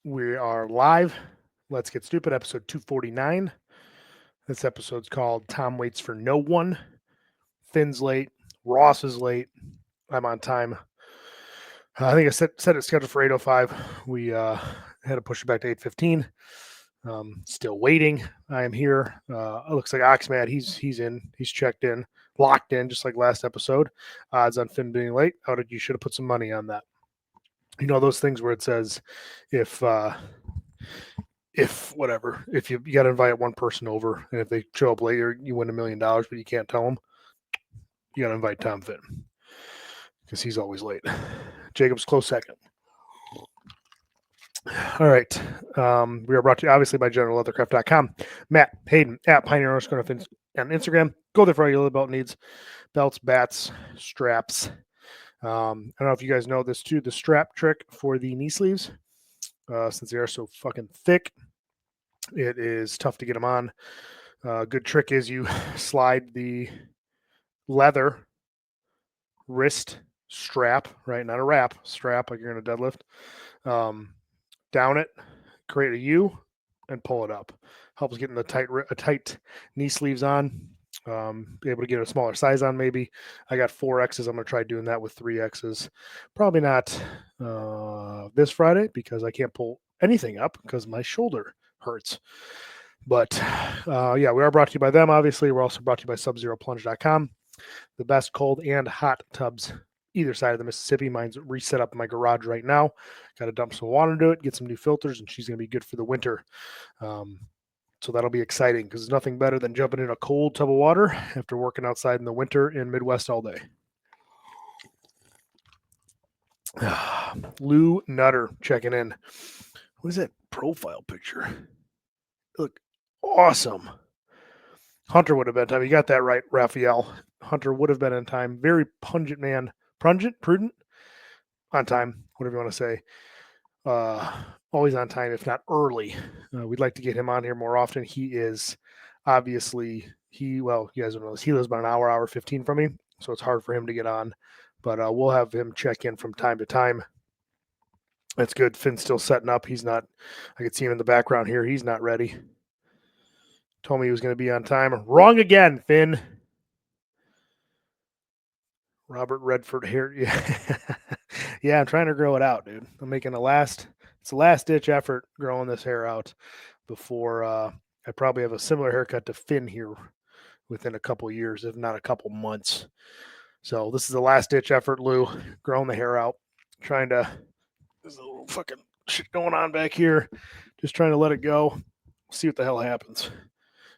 We are live. Let's Get Stupid, episode 249. This episode's called Tom Waits for No One. Finn's late. Ross is late. I'm on time. I think I set it scheduled for 8:05. We had to push it back to 8:15. Still waiting. I am here. It looks like Oxmad. He's in. He's checked in, locked in, just like last episode. Odds on Finn being late. You should have put some money on that. You know those things where it says if you got to invite one person over, and if they show up later, you win $1 million, but you can't tell them, you got to invite Tom Finn because he's always late. Jacob's close second. All right. We are brought to you obviously by GeneralLeathercraft.com. Matt Hayden at Pioneer_Finn on Instagram. Go there for all your little belt needs: belts, bats, straps. I don't know if you guys know this too. The strap trick for the knee sleeves, since they are so fucking thick, it is tough to get them on. Good trick is you slide the leather wrist strap, right? Not a wrap, strap like you're in a deadlift. Down it, create a U, and pull it up. Helps getting the tight knee sleeves on. Be able to get a smaller size on maybe. I got 4Xs. I'm going to try doing that with 3Xs. Probably not this Friday because I can't pull anything up because my shoulder hurts. But yeah, we are brought to you by them. Obviously, we're also brought to you by SubZeroPlunge.com. The best cold and hot tubs either side of the Mississippi. Mine's reset up in my garage right now. Got to dump some water into it, get some new filters, and she's going to be good for the winter. So that'll be exciting because there's nothing better than jumping in a cold tub of water after working outside in the winter in Midwest all day. Lou Nutter checking in. What is that profile picture? Look awesome. Hunter would have been in time. You got that right, Raphael. Hunter would have been in time. Very pungent man. Prudent? On time, whatever you want to say. Always on time, if not early. We'd like to get him on here more often. He is obviously, you guys don't know this, he lives about an hour 15 from me, so it's hard for him to get on. But we'll have him check in from time to time. That's good. Finn's still setting up. He's not, I could see him in the background here. He's not ready. Told me he was going to be on time. Wrong again, Finn. Robert Redford here. Yeah. Yeah, I'm trying to grow it out, dude. I'm making it's a last ditch effort growing this hair out before I probably have a similar haircut to Finn here within a couple years, if not a couple months. So this is the last ditch effort, Lou, growing the hair out. There's a little fucking shit going on back here. Just trying to let it go. See what the hell happens.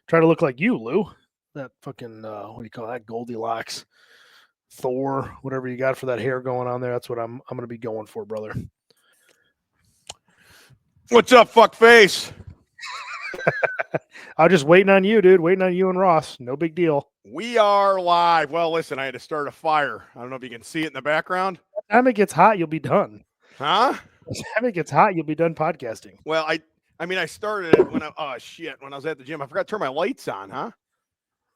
Try to look like you, Lou. That fucking, what do you call that? Goldilocks. Thor, whatever you got for that hair going on there, that's what I'm going to be going for, brother. What's up, fuckface? I'm just waiting on you, dude. Waiting on you and Ross. No big deal. We are live. Well, listen, I had to start a fire. I don't know if you can see it in the background. By the time it gets hot, you'll be done. Huh? By the time it gets hot, you'll be done podcasting. Well, I started it when I was at the gym. I forgot to turn my lights on, huh?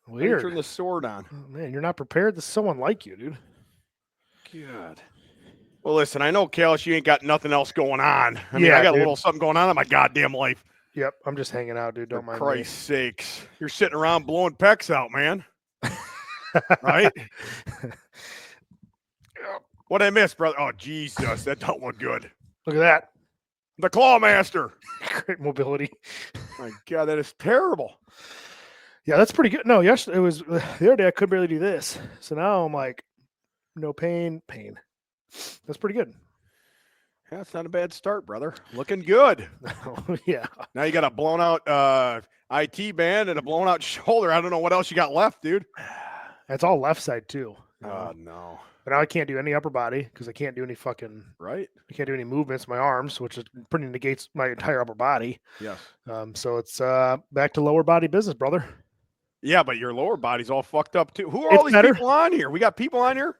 Weird. Turn the sword on. Oh, man, you're not prepared. This is someone like you, dude. God. Well, listen, I know, Kallas, you ain't got nothing else going on. I mean, I got a little something going on in my goddamn life. Yep, I'm just hanging out, dude. Don't mind me. For Christ's sakes. You're sitting around blowing pecs out, man. Right? What'd I miss, brother? Oh, Jesus, that don't look good. Look at that. The Clawmaster. Great mobility. My God, that is terrible. Yeah, that's pretty good. No, yesterday it was the other day I could barely do this. So now I'm like, no pain. That's pretty good. Yeah, it's not a bad start, brother. Looking good. Oh, yeah. Now you got a blown out IT band and a blown out shoulder. I don't know what else you got left, dude. It's all left side too. Oh, no. But now I can't do any upper body because I can't do any fucking right. I can't do any movements with my arms, which is pretty negates my entire upper body. Yes. So it's back to lower body business, brother. Yeah, but your lower body's all fucked up too. Who are all these people on here? We got people on here?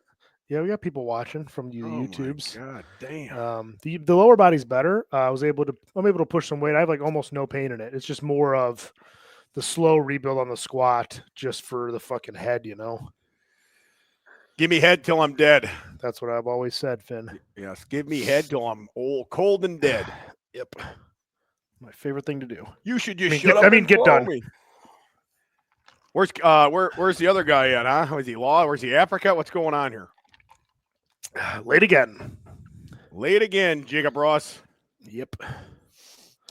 Yeah, we got people watching from the YouTubes. God damn. The lower body's better. I'm able to push some weight. I have like almost no pain in it. It's just more of the slow rebuild on the squat just for the fucking head, you know. Give me head till I'm dead. That's what I've always said, Finn. Yes, give me head till I'm old, cold, and dead. Yep. My favorite thing to do. You should just shut up. Get done. Me. Where's the other guy at, huh? Is he law? Where's he Africa? What's going on here? Late again, Jacob Ross. Yep.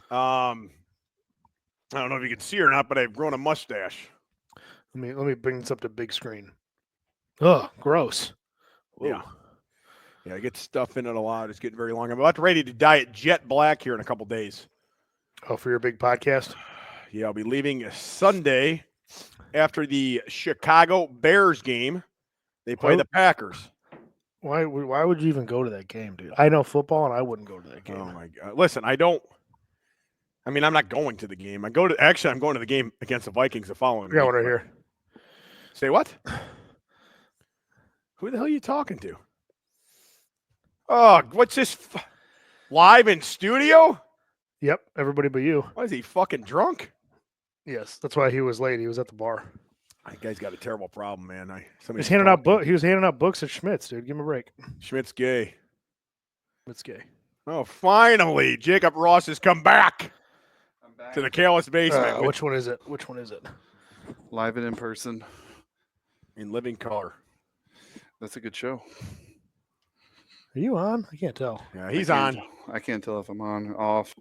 I don't know if you can see or not, but I've grown a mustache. Let me bring this up to big screen. Oh, gross. Whoa. Yeah, I get stuff in it a lot. It's getting very long. I'm about ready to dye it jet black here in a couple days. Oh, for your big podcast? Yeah, I'll be leaving Sunday after the Chicago Bears game. They play the Packers. Why would you even go to that game, dude? I know football, and I wouldn't go to that game. Oh, my God. Listen, I'm not going to the game. I'm going to the game against the Vikings the following week. I got one right here. Say what? Who the hell are you talking to? Oh, what's this? Live in studio? Yep, everybody but you. Why is he fucking drunk? Yes, that's why he was late. He was at the bar. That guy's got a terrible problem, man. He was handing out books at Schmidt's, dude. Give him a break. Schmidt's gay. Schmidt's gay. Oh, finally, Jacob Ross has come back. I'm back to the Kallas basement. Which one is it? Live and in person. In living color. That's a good show. Are you on? I can't tell. Yeah, he's on. I can't tell if I'm on or off.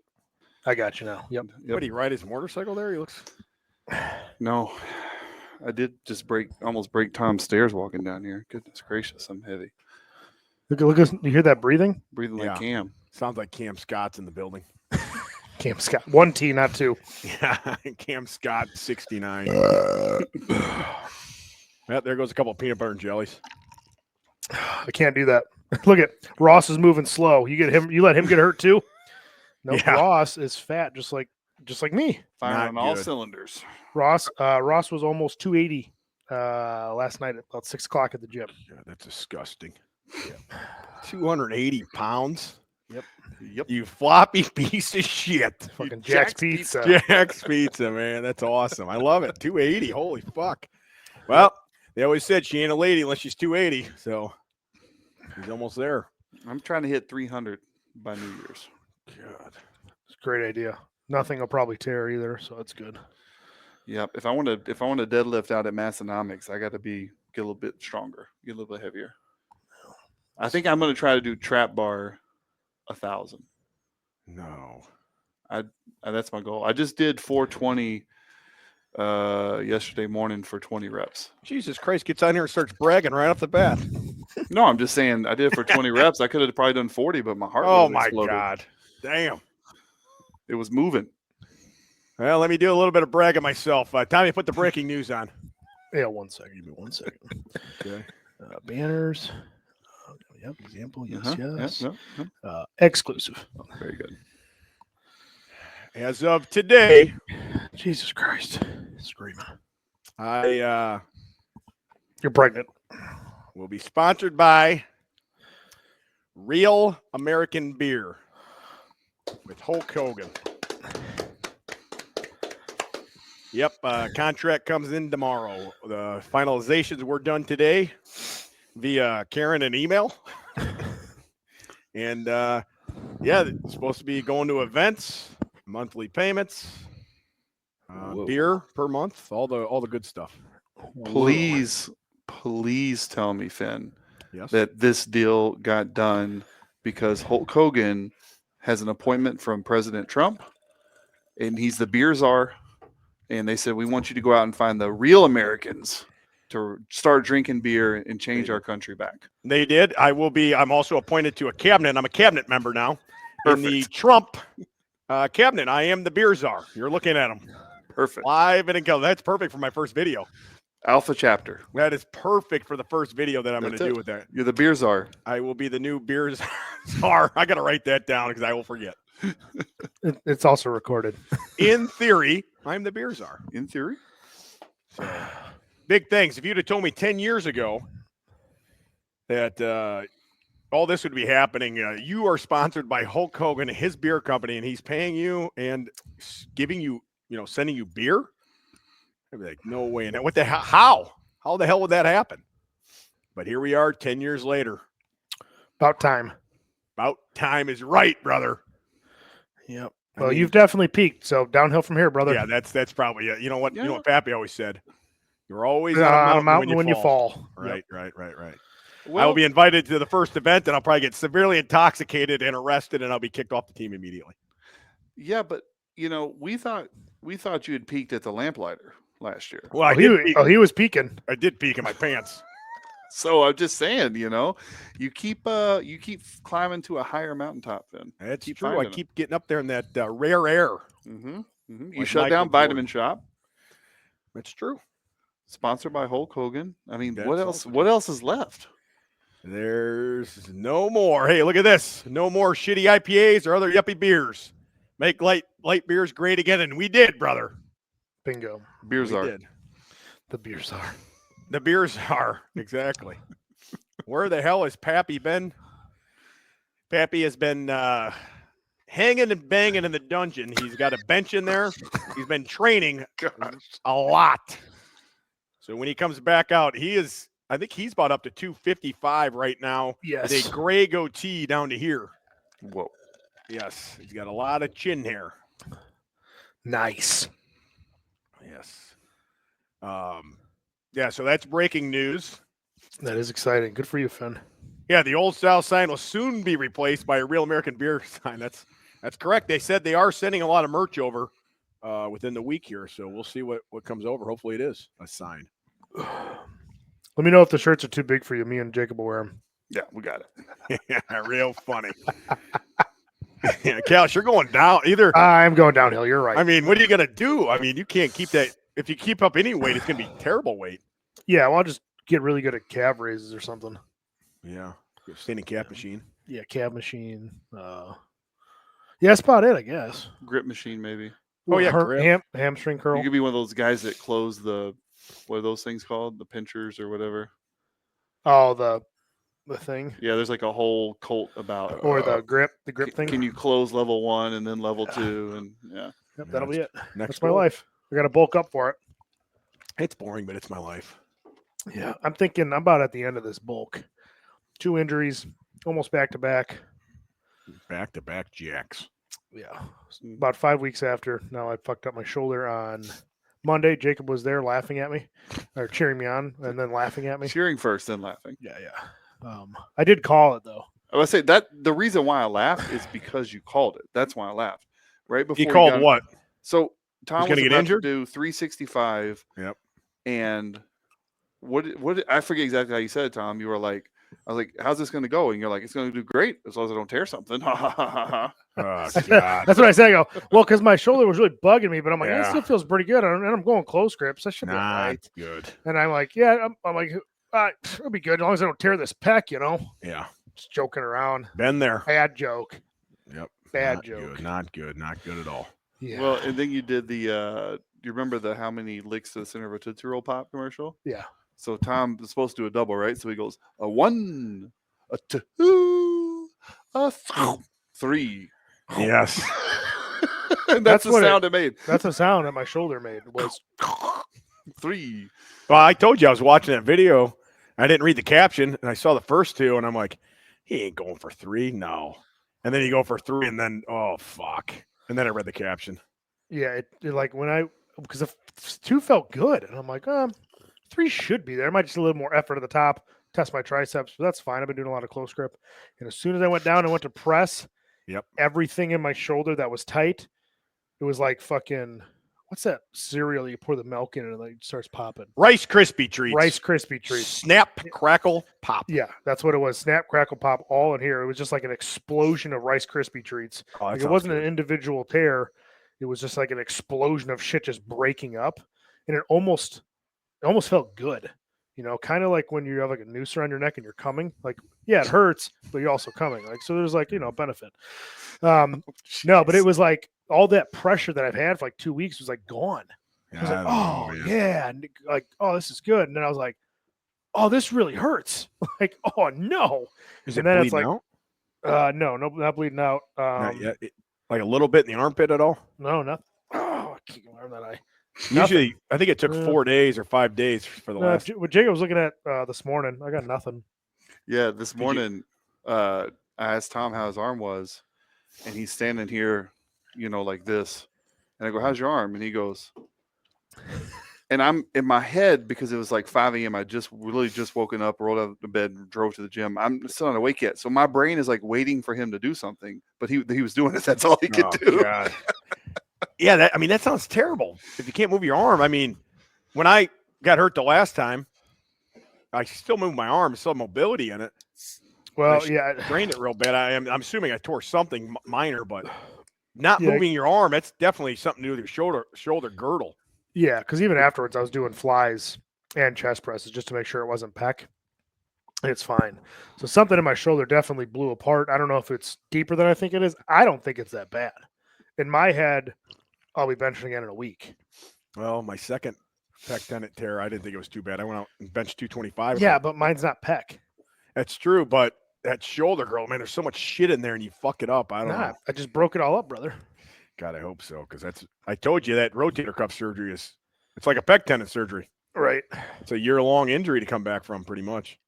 I got you now. Yep. What, did he ride his motorcycle there? He looks. No, I did just almost break Tom's stairs walking down here. Goodness gracious, I'm heavy. Look! You hear that breathing? Breathing like Cam. Sounds like Cam Scott's in the building. Cam Scott, 1T, not 2. Yeah, Cam Scott, 69. Well, there goes a couple of peanut butter and jellies. I can't do that. Look at Ross is moving slow. You let him get hurt too. No, yeah. Ross is fat, just like me. Firing on all cylinders. Ross was almost 280 last night at about 6 o'clock at the gym. Yeah, that's disgusting. Yeah. 280 pounds. Yep. You floppy piece of shit. Fucking Jack's Pizza. Jack's Pizza, man. That's awesome. I love it. 280. Holy fuck. Well, they always said she ain't a lady unless she's 280. So she's almost there. I'm trying to hit 300 by New Year's. God. It's a great idea. Nothing will probably tear either, so that's good. Yep. If I want to deadlift out at Massonomics, I got to get a little bit stronger, get a little bit heavier. I think I'm going to try to do trap bar 1,000. No. That's my goal. I just did 420 yesterday morning for 20 reps. Jesus Christ, gets on here and starts bragging right off the bat. No, I'm just saying I did it for 20 reps. I could have probably done 40, but my heart exploded. God. Damn. It was moving. Well, let me do a little bit of bragging myself. Tommy, put the breaking news on. Yeah, 1 second. Give me 1 second. Okay. Banners. Yep. Example. Yes. Yep. Exclusive. Oh, very good. As of today, Jesus Christ, screaming. You're pregnant. Will be sponsored by Real American Beer with Hulk Hogan. Yep, contract comes in tomorrow. The finalizations were done today via Karen and email. And it's supposed to be going to events, monthly payments, beer per month, all the good stuff. Please tell me, Finn, that this deal got done because Hulk Hogan has an appointment from President Trump, and he's the beer czar. And they said, we want you to go out and find the real Americans to start drinking beer and change our country back. They did. I'm also appointed to a cabinet. I'm a cabinet member now. Perfect. In the Trump cabinet. I am the beer czar. You're looking at him. Perfect. Live and in color. That's perfect for my first video. Alpha chapter. That is perfect for the first video that I'm going to do with that. You're the beer czar. I will be the new beer czar. I got to write that down because I will forget. It's also recorded. In theory, I'm the beer czar. In theory? So, big things. If you'd have told me 10 years ago that all this would be happening, you are sponsored by Hulk Hogan, his beer company, and he's paying you and giving you, sending you beer, I'd be like, no way. And what the hell? How the hell would that happen? But here we are 10 years later. About time. About time is right, brother. Yep. Well, you've definitely peaked. So downhill from here, brother. Yeah, that's probably it. You know what? Yeah. You know what Pappy always said. You're always on a mountain when you fall. Right, yep. right. Well, I will be invited to the first event, and I'll probably get severely intoxicated and arrested, and I'll be kicked off the team immediately. Yeah, but we thought you had peaked at the lamplighter last year. Well, he was peaking. I did peak in my pants. So I'm just saying, you keep climbing to a higher mountaintop. Then That's true. I keep getting up there in that rare air. Mm-hmm. Mm-hmm. You Like shut Michael down Vitamin Shop. That's true. Sponsored by Hulk Hogan. I mean, That's what else? What else is left? There's no more. Hey, look at this. No more shitty IPAs or other yuppie beers. Make light beers great again, and we did, brother. Bingo. Beers are. The beers are. The beers are, exactly. Where the hell has Pappy been? Pappy has been hanging and banging in the dungeon. He's got a bench in there. He's been training a lot. So when he comes back out, I think he's about up to 255 right now. Yes. With a gray goatee down to here. Whoa. Yes. He's got a lot of chin hair. Nice. Yes. Yeah, so that's breaking news. That is exciting. Good for you, Finn. Yeah, the old style sign will soon be replaced by a real American beer sign. That's correct. They said they are sending a lot of merch over within the week here, so we'll see what comes over. Hopefully it is a sign. Let me know if the shirts are too big for you. Me and Jacob will wear them. Yeah, we got it. Yeah, real funny. Yeah, Kallas, you're going down. I'm going downhill. You're right. I mean, what are you going to do? I mean, you can't keep that. If you keep up any weight, it's going to be terrible weight. Yeah, well, I'll just get really good at calf raises or something. Yeah. Standing calf machine. Yeah, calf machine. Yeah, that's about it, I guess. Grip machine, maybe. Oh, yeah. Hamstring curl. You could be one of those guys that close what are those things called? The pinchers or whatever. Oh, the thing. Yeah, there's like a whole cult about. Or the grip thing. Can you close level 1 and then level 2? And yeah. Yep, that'll be it. That's my life. I got to bulk up for it. It's boring, but it's my life. Yeah, I'm thinking I'm about at the end of this bulk. 2 injuries, almost back to back. Back to back jacks. Yeah, about 5 weeks after. Now I fucked up my shoulder on Monday. Jacob was there laughing at me, or cheering me on, and then laughing at me. Cheering first, then laughing. Yeah. I did call it though. I would say that the reason why I laughed is because you called it. That's why I laughed. Right before you called what? So Tom was going to get injured. To do 365. Yep. And what I forget exactly how you said it, Tom. You were like, I was like, how's this going to go? And you're like, it's going to do great as long as I don't tear something. Oh, God. That's what I say. I go, well, because my shoulder was really bugging me, but I'm like, it still feels pretty good. And I'm going close grips. That should be all right. Good. And I'm like, yeah, I'm like, it'll be good as long as I don't tear this pec, Yeah. Just joking around. Been there. Bad joke. Yep. Bad joke. Good. Not good. Not good at all. Yeah. Well, and then you did the you remember the how many licks to the center of a Tootsie Roll Pop commercial? Yeah. So Tom is supposed to do a double, right? So he goes a 1, a 2, a 3. Yes. And that's the sound it made. That's the sound that my shoulder made was 3. Well, I told you I was watching that video. I didn't read the caption, and I saw the first 2, and I'm like, he ain't going for 3. No. And then you go for 3, and then, oh, fuck. And then I read the caption. Yeah, it like because the 2 felt good, and I'm like, 3 should be there. I might just a little more effort at the top, test my triceps, but that's fine. I've been doing a lot of close grip. And as soon as I went down and went to press, everything in my shoulder that was tight, it was like fucking, what's that cereal you pour the milk in and it like starts popping? Rice Krispie treats. Rice Krispie treats. Snap, crackle, pop. Yeah, that's what it was. Snap, crackle, pop, all in here. It was just like an explosion of Rice Krispie treats. Oh, like it wasn't an individual tear. It was just like an explosion of shit just breaking up. And it almost felt good. Kind of like when you have like a noose around your neck and you're coming. Like, yeah, it hurts, but you're also coming. Like, so there's like, benefit. No, but it was like all that pressure that I've had for like 2 weeks was like gone. I was like, oh, yeah. And like, oh, this is good. And then I was like, oh, this really hurts. Like, oh, no. Is it bleeding out? No, not bleeding out. Not yet. Like a little bit in the armpit at all? No, nothing. Oh, I can't remember that eye. Usually, I think it took 4 days or 5 days for the last. What Jacob was looking at this morning, I got nothing. Yeah, this morning, I asked Tom how his arm was, and he's standing here like this. And I go, how's your arm? And he goes, and I'm in my head because it was like 5 a.m. I just woken up, rolled out of bed, and drove to the gym. I'm still not awake yet. So my brain is like waiting for him to do something, but he was doing it. That's all he could do. God. Yeah. That sounds terrible. If you can't move your arm, when I got hurt the last time, I still move my arm, still have mobility in it. Well, I strained it real bad. I'm assuming I tore something minor, but not moving your arm, that's definitely something to do with your shoulder girdle. Yeah, because even afterwards, I was doing flies and chest presses just to make sure it wasn't pec. And it's fine. So something in my shoulder definitely blew apart. I don't know if it's deeper than I think it is. I don't think it's that bad. In my head, I'll be benching again in a week. Well, my second pec tendon tear, I didn't think it was too bad. I went out and benched 225. Yeah, but mine's not pec. That's true, but that shoulder girdle, man, there's so much shit in there and you fuck it up. I don't know. I just broke it all up, brother. God, I hope so, because I told you that rotator cuff surgery it's like a pec tendon surgery. Right. It's a year-long injury to come back from, pretty much.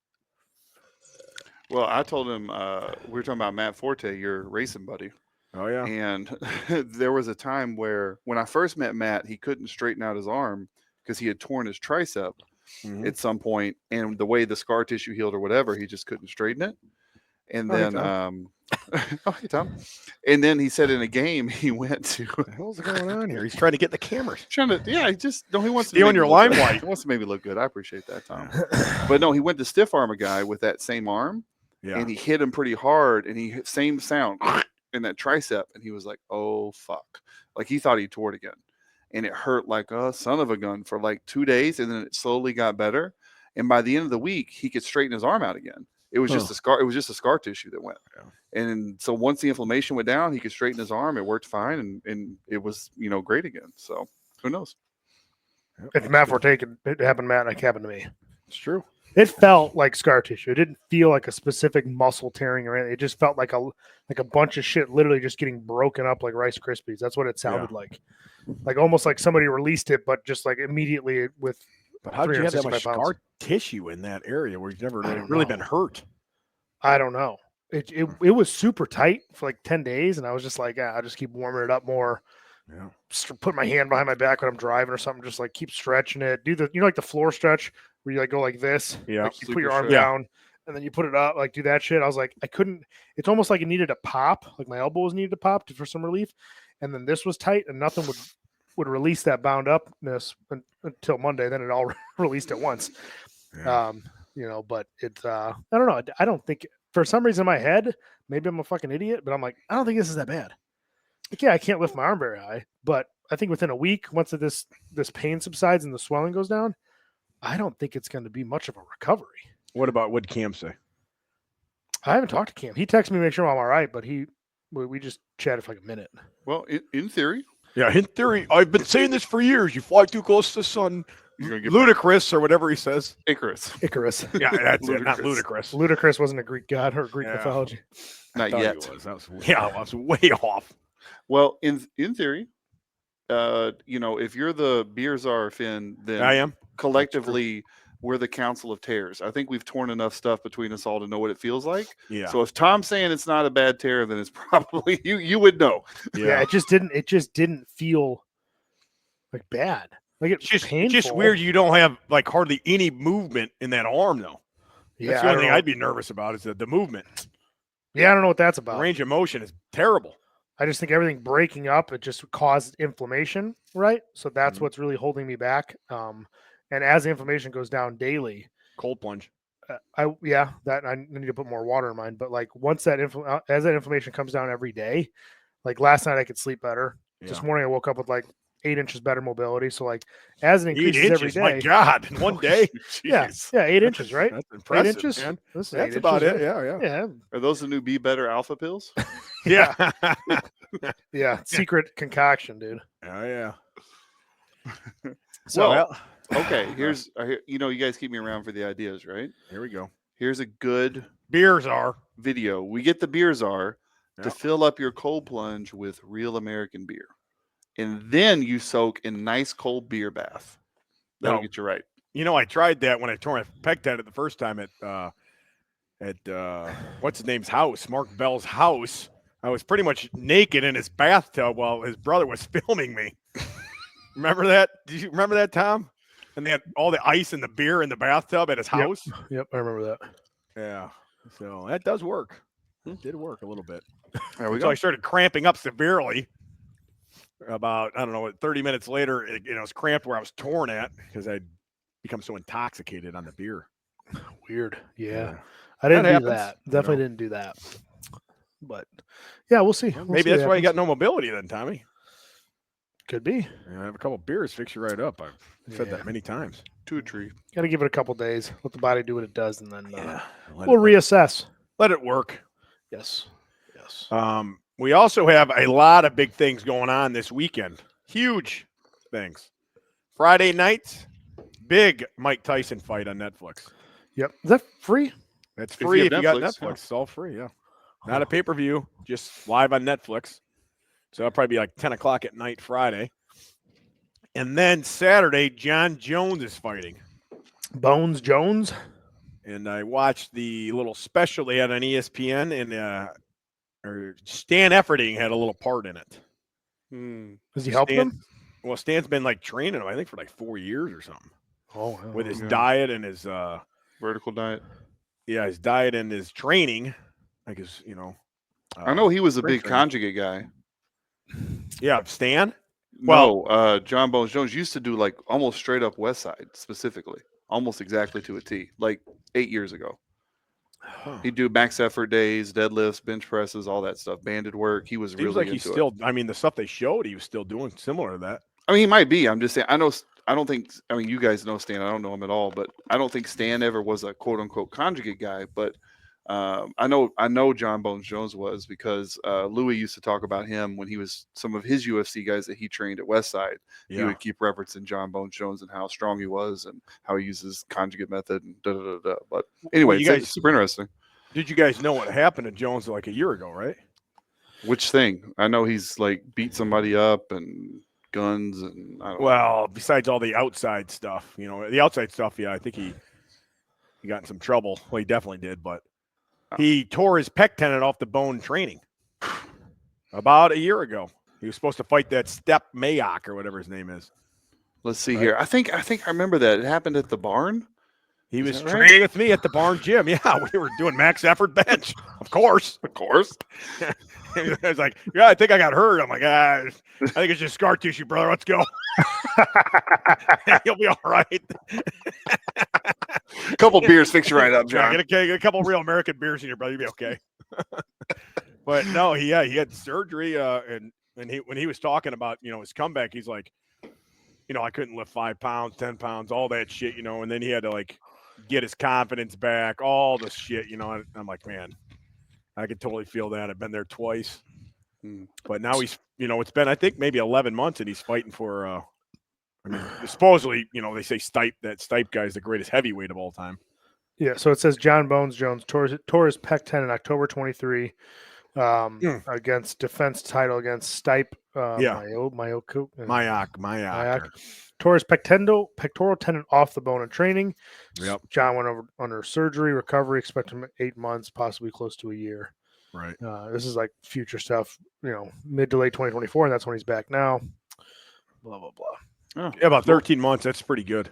Well, I told him we were talking about Matt Forte, your racing buddy. Oh, yeah. And there was a time where when I first met Matt, he couldn't straighten out his arm because he had torn his tricep at some point, and the way the scar tissue healed or whatever, he just couldn't straighten it. And then, hey, Tom. And then he said in a game he went to. What the hell's going on here? He's trying to get the cameras. He wants to stealing your limelight. He wants to make me look good. I appreciate that, Tom. But no, he went to stiff arm a guy with that same arm, and he hit him pretty hard, and he same sound in that tricep, and he was like, "Oh fuck!" Like he thought he tore it again, and it hurt like a son of a gun for like 2 days, and then it slowly got better. And by the end of the week, he could straighten his arm out again. It was just a scar. It was just a scar tissue that went. Yeah. And so once the inflammation went down, he could straighten his arm. It worked fine, and it was great again. So who knows? If Matt Forte it happened, Matt, it happened to me. It's true. It felt like scar tissue. It didn't feel like a specific muscle tearing or anything. It just felt like a bunch of shit literally just getting broken up like Rice Krispies. That's what it sounded like. Like almost like somebody released it, but just like immediately with. But how did you have that much scar tissue in that area where you've never really been hurt? I don't know. It was super tight for like 10 days, and I was just like, I'll just keep warming it up more. Yeah. Just put my hand behind my back when I'm driving or something. Just like keep stretching it. Do the like the floor stretch where you like go like this. Yeah. Like you put your arm down and then you put it up. Like do that shit. I was like, I couldn't. It's almost like it needed to pop. Like my elbows needed to pop for some relief, and then this was tight, and nothing would release that bound upness until Monday. Then it all released at once. Yeah. But it's I don't know. I don't think for some reason in my head, maybe I'm a fucking idiot, but I'm like, I don't think this is that bad. Like, yeah, I can't lift my arm very high, but I think within a week, once this pain subsides and the swelling goes down, I don't think it's going to be much of a recovery. What'd Cam say? I haven't talked to Cam. He texted me to make sure I'm all right, but we just chatted for like a minute. Well, in theory. Yeah, in theory, I've been saying this for years. You fly too close to the sun. Ludicrous or whatever he says. Icarus. Yeah, that's it. Not ludicrous. Ludicrous wasn't a Greek god or Greek mythology. Not yet. I was way off. Well, in theory, if you're the beer czar, Finn, then I am. Collectively, we're the council of tears. I think we've torn enough stuff between us all to know what it feels like. Yeah. So if Tom's saying it's not a bad tear, then it's probably you would know. Yeah. It just didn't feel like bad. Like it's just weird. You don't have like hardly any movement in that arm though. Yeah. That's the only thing I'd be nervous about is the movement. Yeah. I don't know what that's about. The range of motion is terrible. I just think everything breaking up, it just caused inflammation. Right. So that's what's really holding me back. And as the inflammation goes down daily, cold plunge. I need to put more water in mine. But like once as that inflammation comes down every day, like last night I could sleep better. Yeah. This morning I woke up with like 8 inches better mobility. So like as it increases every day. My God, in one day. yeah, 8 inches, right? That's impressive, 8 inches. Man. That's about it. Yeah. Are those the new Be Better Alpha pills? Yeah. Yeah. Secret concoction, dude. Oh yeah. So okay, here's you guys keep me around for the ideas, right? Here we go. Here's a good beer czar video. We get the beer czar to fill up your cold plunge with real American beer. And then you soak in nice cold beer bath. That'll get you right. I tried that when I tore my pec tendon the first time at what's his name's house, Mark Bell's house. I was pretty much naked in his bathtub while his brother was filming me. Remember that? Did you remember that, Tom? And they had all the ice and the beer in the bathtub at his house. Yep, I remember that. Yeah. So that does work. It did work a little bit. There we So go. I started cramping up severely. About, I don't know, 30 minutes later, it was cramped where I was torn at because I'd become so intoxicated on the beer. Weird. Yeah. I didn't do that. Definitely didn't do that. But yeah, we'll see. Maybe that's why you got no mobility then, Tommy. Could be. Yeah, I have a couple beers, fix you right up. I've said that many times. To a tree. Got to give it a couple days. Let the body do what it does, and then we'll reassess. Let it work. Yes. Yes. We also have a lot of big things going on this weekend. Huge things. Friday night, big Mike Tyson fight on Netflix. Yep. Is that free? That's free if you got Netflix, Netflix. It's all free, yeah. Not a pay-per-view, just live on Netflix. So that'll probably be like 10 o'clock at night Friday. And then Saturday, John Jones is fighting. Bones Jones. And I watched the little special they had on ESPN, and Stan Efferding had a little part in it. Does he help them? Well, Stan's been like training him, I think, for like 4 years or something. Oh, with his diet and his vertical diet. Yeah, his diet and his training. Like his, I know he was a big training. conjugate guy. Yeah, Stan. Well, John Bones Jones used to do like almost straight up West Side specifically, almost exactly to a T, like 8 years ago. He'd do max effort days, deadlifts, bench presses, all that stuff, banded work. He was really like into he's still. I mean, the stuff they showed, he was still doing similar to that. I mean, he might be. I'm just saying. I don't think. I mean, you guys know Stan. I don't know him at all, but I don't think Stan ever was a quote unquote conjugate guy. But I know John Bones Jones was because Louis used to talk about him when he was some of his UFC guys that he trained at Westside. Yeah. He would keep referencing John Bones Jones and how strong he was and how he uses conjugate method and da da da da. But anyway, it's super interesting. Did you guys know what happened to Jones like a year ago, right? Which thing? I know he's like beat somebody up and guns and I don't know. Well, besides all the outside stuff, the outside stuff, yeah, I think he got in some trouble. Well, he definitely did, but he tore his pec tendon off the bone training about a year ago. He was supposed to fight that Step Mayock or whatever his name is. Let's see here. I think I remember that. It happened at the barn. He was training with me at the barn gym. Yeah, we were doing max effort bench. Of course. I was like, yeah, I think I got hurt. I'm like, I think it's just scar tissue, brother. Let's go. You'll be all right. A couple beers fix you right up, John. Get a couple real American beers in here, brother. You'll be okay. But no, he had surgery, and when he was talking about his comeback, he's like, I couldn't lift 5 pounds, 10 pounds, all that shit, and then he had to like get his confidence back, all the shit, and I'm like, man, I could totally feel that. I've been there twice, but now he's, it's been, I think maybe 11 months and he's fighting for, supposedly, they say Stipe guy is the greatest heavyweight of all time. Yeah. So it says John Bones Jones tore his pec tendon October 23 against defense title against Stipe. Mayock. Tore his pectoral tendon off the bone in training. Yep. John went under surgery, recovery, expect him 8 months, possibly close to a year. Right. This is like future stuff, mid to late 2024, and that's when he's back now. Blah, blah, blah. Yeah, about 13 months. That's pretty good.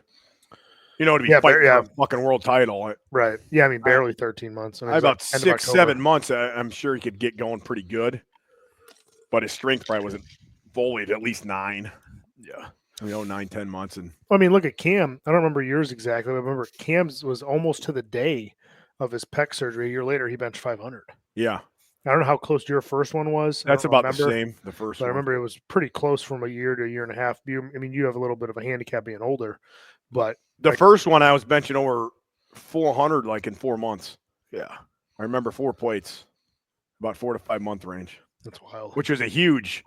To be fighting for a fucking world title. Right. Yeah, I mean, barely 13 months. About 6-7 months, I'm sure he could get going pretty good. But his strength probably wasn't fully at least 9. Yeah. 9-10 months. And look at Cam. I don't remember yours exactly. I remember Cam's was almost to the day of his pec surgery. A year later, he benched 500. Yeah. I don't know how close your first one was. That's about the same, the first one. I remember it was pretty close from a year to a year and a half. You have a little bit of a handicap being older. But the first one, I was benching over 400 like in 4 months. Yeah. I remember 4 plates, about 4 to 5 month range. That's wild. Which was a huge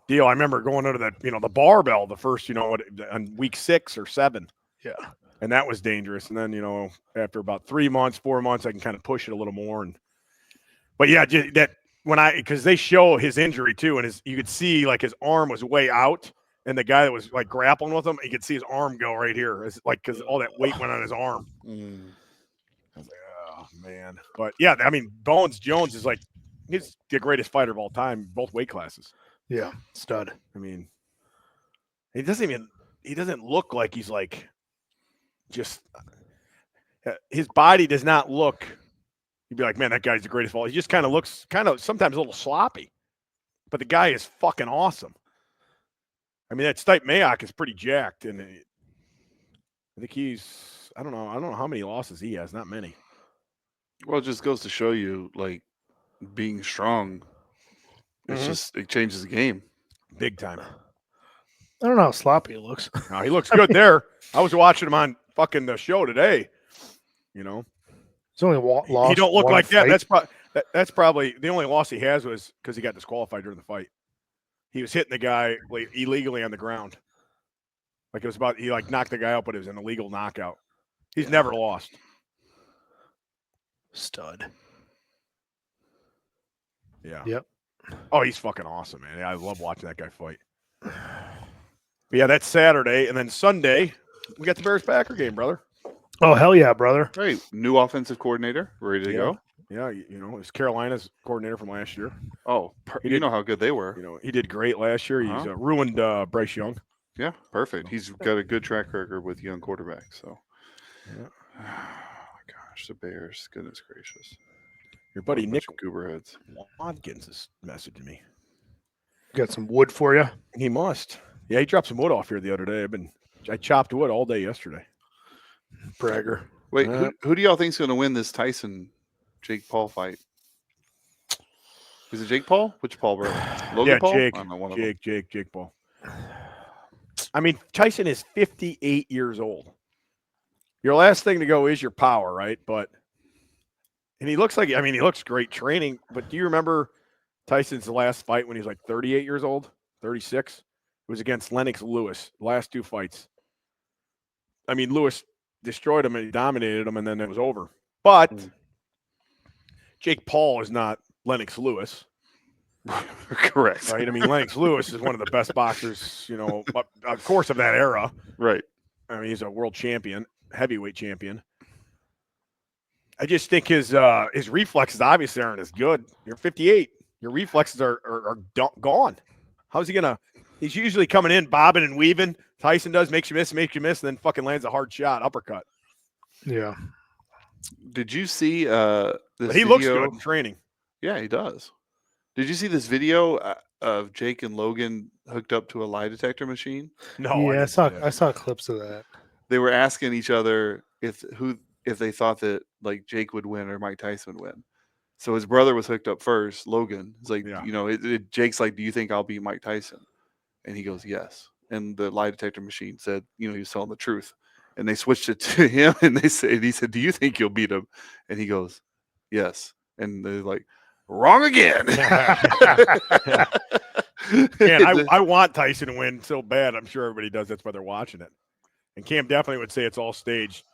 deal. I remember going under that, the barbell the first, on week 6 or 7. Yeah. And that was dangerous. And then, after about 3 months, 4 months, I can kind of push it a little more. But yeah, because they show his injury too, and you could see like his arm was way out, and the guy that was like grappling with him, you could see his arm go right here. It's like because all that weight went on his arm. I was like, oh man. But yeah, Bones Jones is like he's the greatest fighter of all time, both weight classes. Yeah, stud. I mean, he doesn't look like he's like just his body does not look. You'd be like, man, that guy's the greatest of all. He just kind of looks sometimes a little sloppy, but the guy is fucking awesome. I mean, that Stipe Mayock is pretty jacked, and I think he's I don't know how many losses he has. Not many. Well, it just goes to show you, like, being strong. It's just it changes the game big time. I don't know how sloppy he looks. No, he looks good there. I was watching him on fucking the show today. You know, He's only lost. He don't look one like fight. that. That's probably the only loss he has was because he got disqualified during the fight. He was hitting the guy illegally on the ground. Like it was about he like knocked the guy out, but it was an illegal knockout. He's never lost. Stud. Yeah. Yep. Oh, he's fucking awesome, man. I love watching that guy fight. But yeah, that's Saturday, and then Sunday we got the Bears-Packer game, brother. Oh, hell yeah, brother. Right. New offensive coordinator, ready to go. Yeah, you know, it's Carolina's coordinator from last year. Oh, you know how good they were. You know, he did great last year. He's ruined Bryce Young. Yeah, perfect. He's got a good track record with young quarterbacks. So, yeah. Oh my gosh, the Bears! Goodness gracious. Your buddy Nick Gooberheads Watkins is messaging me. Got some wood for you. He must. Yeah, he dropped some wood off here the other day. I chopped wood all day yesterday. Bragger. Wait, who do y'all think's going to win this Tyson Jake Paul fight? Is it Jake Paul? Which Paul, bro? Logan Paul? Jake Paul. I mean, Tyson is 58 years old. Your last thing to go is your power, right? And he looks he looks great training. But do you remember Tyson's last fight when he was like 38 years old, 36? It was against Lennox Lewis. Last two fights. I mean, Lewis destroyed him and he dominated him, and then it was over. But Jake Paul is not Lennox Lewis. Correct. Right? I mean, Lennox Lewis is one of the best boxers, you know, of course, of that era. Right. I mean, he's a world champion, heavyweight champion. I just think his reflexes obviously aren't as good. You're 58. Your reflexes are gone. How's he gonna? He's usually coming in, bobbing and weaving. Tyson does, makes you miss, and then fucking lands a hard shot, uppercut. Yeah. Did you see this But he video? looks good in training. Yeah, he does. Did you see this video of Jake and Logan hooked up to a lie detector machine? No. Yeah, I saw clips of that. They were asking each other if they thought that like Jake would win or Mike Tyson would win. So his brother was hooked up first. Logan is like, you know, Jake's like, do you think I'll beat Mike Tyson? And he goes, yes. And the lie detector machine said, you know, he was telling the truth. And they switched it to him, and he said, do you think you'll beat him? And he goes, yes. And they're like, wrong again. Man, I want Tyson to win so bad. I'm sure everybody does. That's why they're watching it. And Cam definitely would say it's all staged.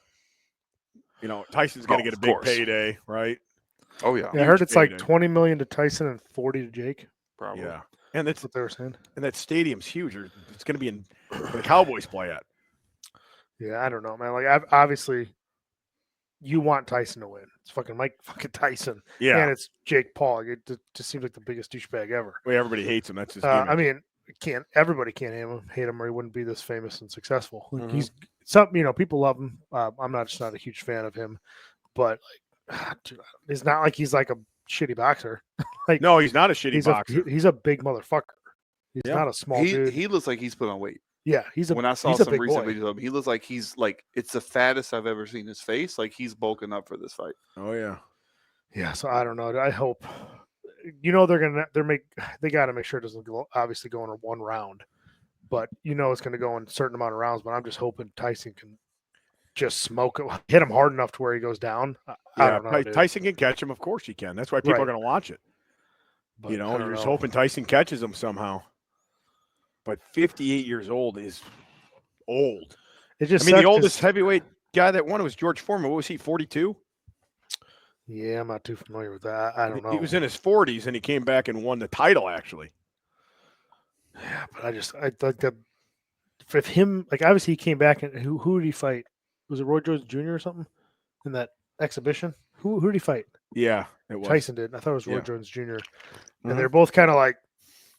You know, Tyson's going to get a big payday, right? Oh, yeah. I heard it's like $20 million to Tyson and $40 to Jake. Probably. Yeah. And that's what they were saying. And that stadium's huge. It's going to be in where the Cowboys play at. Yeah, I don't know, man. Like, obviously, you want Tyson to win. It's fucking Tyson. Yeah. And it's Jake Paul. It just seems like the biggest douchebag ever. Well, everybody hates him. That's just I mean, everybody can't hate him or he wouldn't be this famous and successful. He's people love him. I'm just not a huge fan of him, but dude, it's not like he's like a shitty boxer. No, he's not a shitty boxer. He's a big motherfucker. He's not a small dude. He looks like he's put on weight. Yeah, when I saw some recent videos of him, he looks like he's like it's the fattest I've ever seen his face. Like he's bulking up for this fight. Oh yeah. Yeah, so I don't know. I hope they got to make sure it doesn't go in one round. But it's going to go in a certain amount of rounds, but I'm just hoping Tyson can just smoke it, hit him hard enough to where he goes down. I don't know. Tyson can catch him. Of course he can. That's why people are going to watch it. But, you're just hoping Tyson catches him somehow. But 58 years old is old. The oldest heavyweight guy that won was George Foreman. What was he, 42? Yeah, I'm not too familiar with that. I don't know. He was in his 40s, and he came back and won the title, actually. Yeah, but I like that. For him, like obviously he came back, and who did he fight? Was it Roy Jones Jr. or something in that exhibition? Who did he fight? Yeah, it was. Tyson did. I thought it was Roy Yeah. Jones Jr. And Mhm. they're both kind of like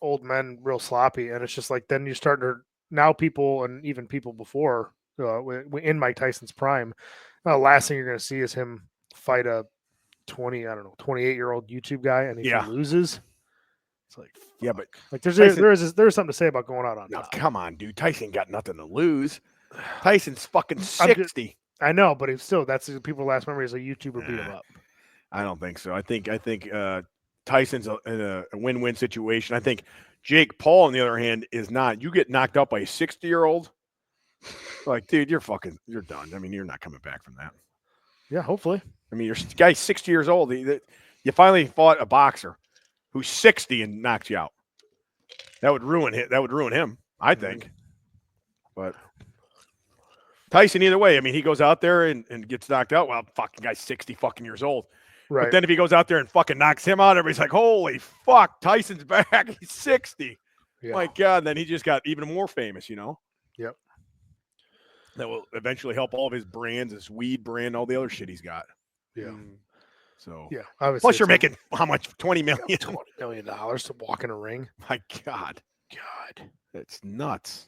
old men, real sloppy. And it's just like then you start to now people and even people before in Mike Tyson's prime, last thing you're going to see is him fight a 28-year-old YouTube guy, and if he loses, it's like yeah, but like there's Tyson, there's something to say about going out on no, top. come on, dude. Tyson got nothing to lose. Tyson's fucking 60. I know, but it's still that's people's last memory is a YouTuber beat him up. I don't think so. I think Tyson's in a win-win situation. I think Jake Paul, on the other hand, is not. You get knocked out by a 60-year-old, like, dude, you're done. I mean, you're not coming back from that. Yeah, hopefully. I mean, your guy's 60 years old. You finally fought a boxer who's 60 and knocks you out. That would ruin him. That would ruin him, I think. But Tyson, either way, I mean, he goes out there and gets knocked out. Well, fucking guy's 60 fucking years old. Right. But then if he goes out there and fucking knocks him out, everybody's like, holy fuck, Tyson's back. He's 60. Yeah. My God. Then he just got even more famous, Yep. That will eventually help all of his brands, his weed brand, all the other shit he's got. Yeah. So, yeah. Obviously, plus you're making how much? $20 million? $20 million to walk in a ring. My God. That's nuts.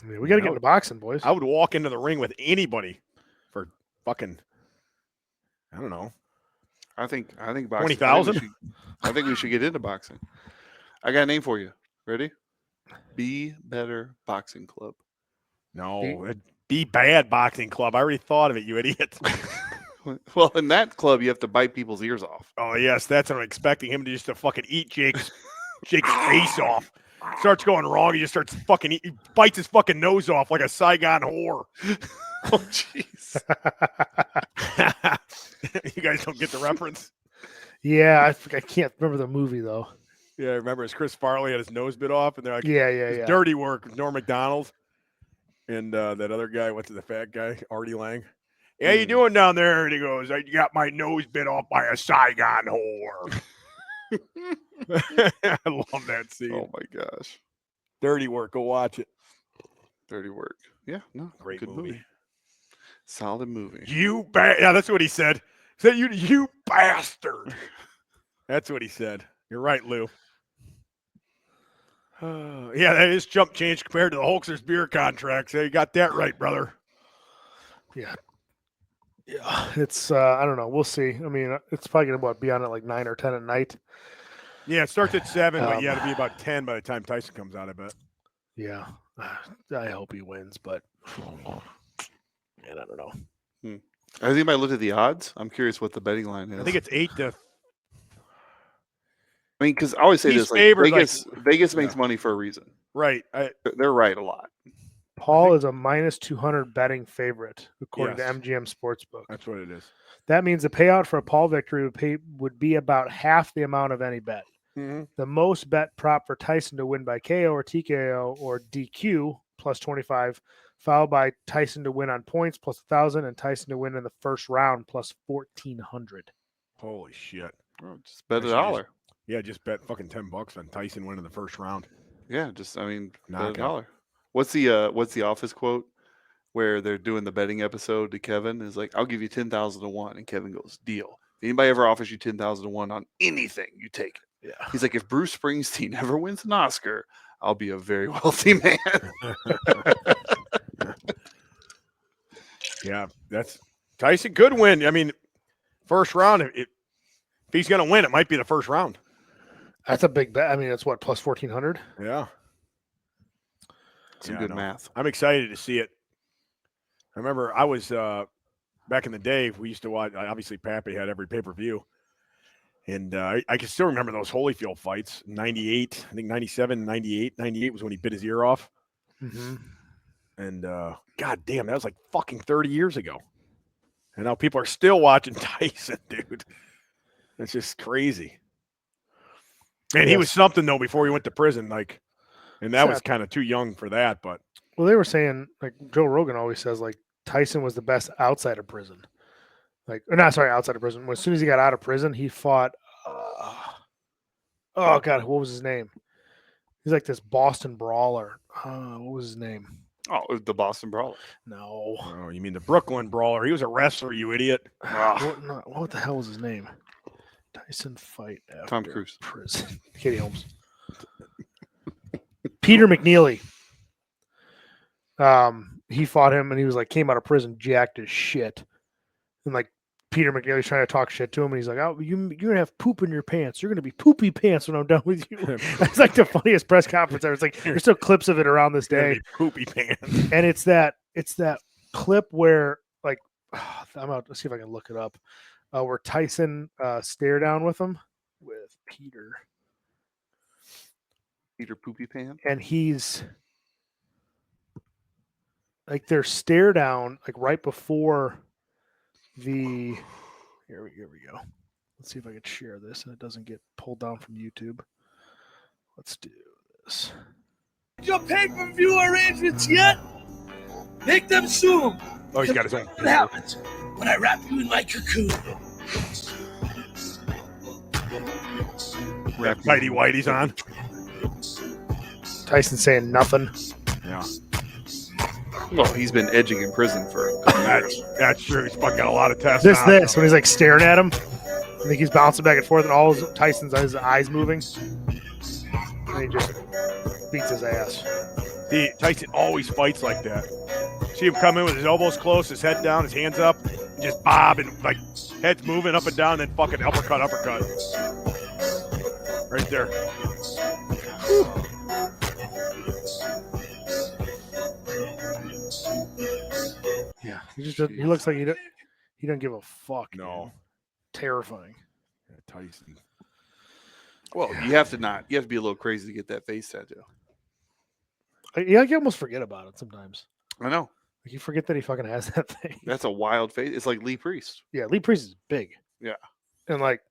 I mean, we got to get into boxing, boys. I would walk into the ring with anybody for fucking, I don't know. I think boxing. 20,000. I think we should get into boxing. I got a name for you. Ready? Be Better Boxing Club. No, Be Bad Boxing Club. I already thought of it, you idiot. Well, in that club, you have to bite people's ears off. Oh yes, that's what I'm expecting him to just to fucking eat Jake's face off. Starts going wrong. He just starts fucking he bites his fucking nose off like a Saigon whore. Oh jeez. You guys don't get the reference. Yeah, I can't remember the movie though. Yeah, I remember as Chris Farley had his nose bit off, and they're like, yeah. Dirty Work with Norm Macdonald, and that other guy, what's the fat guy, Artie Lang. Yeah, how you doing down there? And he goes, I got my nose bit off by a Saigon whore. I love that scene. Oh my gosh. Dirty Work. Go watch it. Dirty Work. Yeah, no, Great good movie. Solid movie. Yeah, that's what he said. He said, you bastard. That's what he said. You're right, Lou. Yeah, that is chump change compared to the Hulkster's beer contracts. Yeah, you got that right, brother. Yeah. Yeah, it's I don't know. We'll see. I mean, it's probably gonna be on at like 9 or 10 at night. Yeah, it starts at 7, but it'll be about 10 by the time Tyson comes out, I bet. Yeah, I hope he wins, but man, I don't know. Has anybody looked at the odds? I'm curious what the betting line is. I think it's 8 to. I mean, because I always say He's this: like Vegas makes money for a reason. Right. They're right a lot. Paul is a -200 betting favorite according to MGM Sportsbook. That's what it is. That means the payout for a Paul victory would be about half the amount of any bet. Mm-hmm. The most bet prop for Tyson to win by KO or TKO or DQ +25, followed by Tyson to win on points +1,000, and Tyson to win in the first round +1,400. Holy shit! Oh, just bet $1. Just bet fucking $10 on Tyson winning the first round. Yeah, bet Knockout. $1. What's the Office quote where they're doing the betting episode to Kevin? Is like, I'll give you 10,000 to 1, and Kevin goes, deal. If anybody ever offers you 10,000 to 1 on anything, you take it. Yeah. He's like, if Bruce Springsteen ever wins an Oscar, I'll be a very wealthy man. Yeah, that's Tyson could win. I mean, first round. If he's going to win, it might be the first round. That's a big bet. I mean, it's what +1,400. Yeah. Some good math. I'm excited to see it. I remember I was back in the day. We used to watch. Obviously, Pappy had every pay-per-view, and I can still remember those Holyfield fights. 98, I think 97, 98. 98 was when he bit his ear off. Mm-hmm. And god damn, that was like fucking 30 years ago. And now people are still watching Tyson, dude. That's just crazy. And he was something though before he went to prison, like. And that was kind of too young for that, but. Well, they were saying, like Joe Rogan always says, like Tyson was the best outside of prison. Outside of prison. As soon as he got out of prison, he fought. Oh God, what was his name? He's like this Boston brawler. What was his name? Oh, the Boston Brawler. No. Oh, you mean the Brooklyn Brawler? He was a wrestler, you idiot. What the hell was his name? Tyson fight after Tom Cruise. prison. Katie Holmes. Peter McNeely. He fought him and he was like came out of prison jacked as shit. And like Peter McNeely's trying to talk shit to him and he's like, "Oh, you're gonna have poop in your pants. You're gonna be poopy pants when I'm done with you." It's like the funniest press conference ever. It's like there's still clips of it around this day. Poopy pants. And it's that clip where like I'm out. Let's see if I can look it up. Where Tyson stare down with him with Peter Poopy Pants, and he's like their stare down like right before the. Here we go. Let's see if I can share this and it doesn't get pulled down from YouTube. Let's do this. Your pay-per-view arrangements yet? Make them soon. Oh, he's got his own. What happens when I wrap you in my cocoon? Tighty whitey's on. Tyson saying nothing. Yeah. Well, he's been edging in prison for a couple years. That's true. He's fucking got a lot of tests. This when he's like staring at him. I think he's bouncing back and forth, and all Tyson's his eyes moving, and he just beats his ass. See, Tyson always fights like that. See him come in with his elbows close, his head down, his hands up, just bob and like head's moving up and down, then fucking uppercut. Right there. Whew. Yeah, he looks like he don't give a fuck. No. Man. Terrifying. Yeah, Tyson. Well, you have to be a little crazy to get that face tattoo. Yeah, you almost forget about it sometimes. I know. Like you forget that he fucking has that thing. That's a wild face. It's like Lee Priest. Yeah, Lee Priest is big. Yeah. And like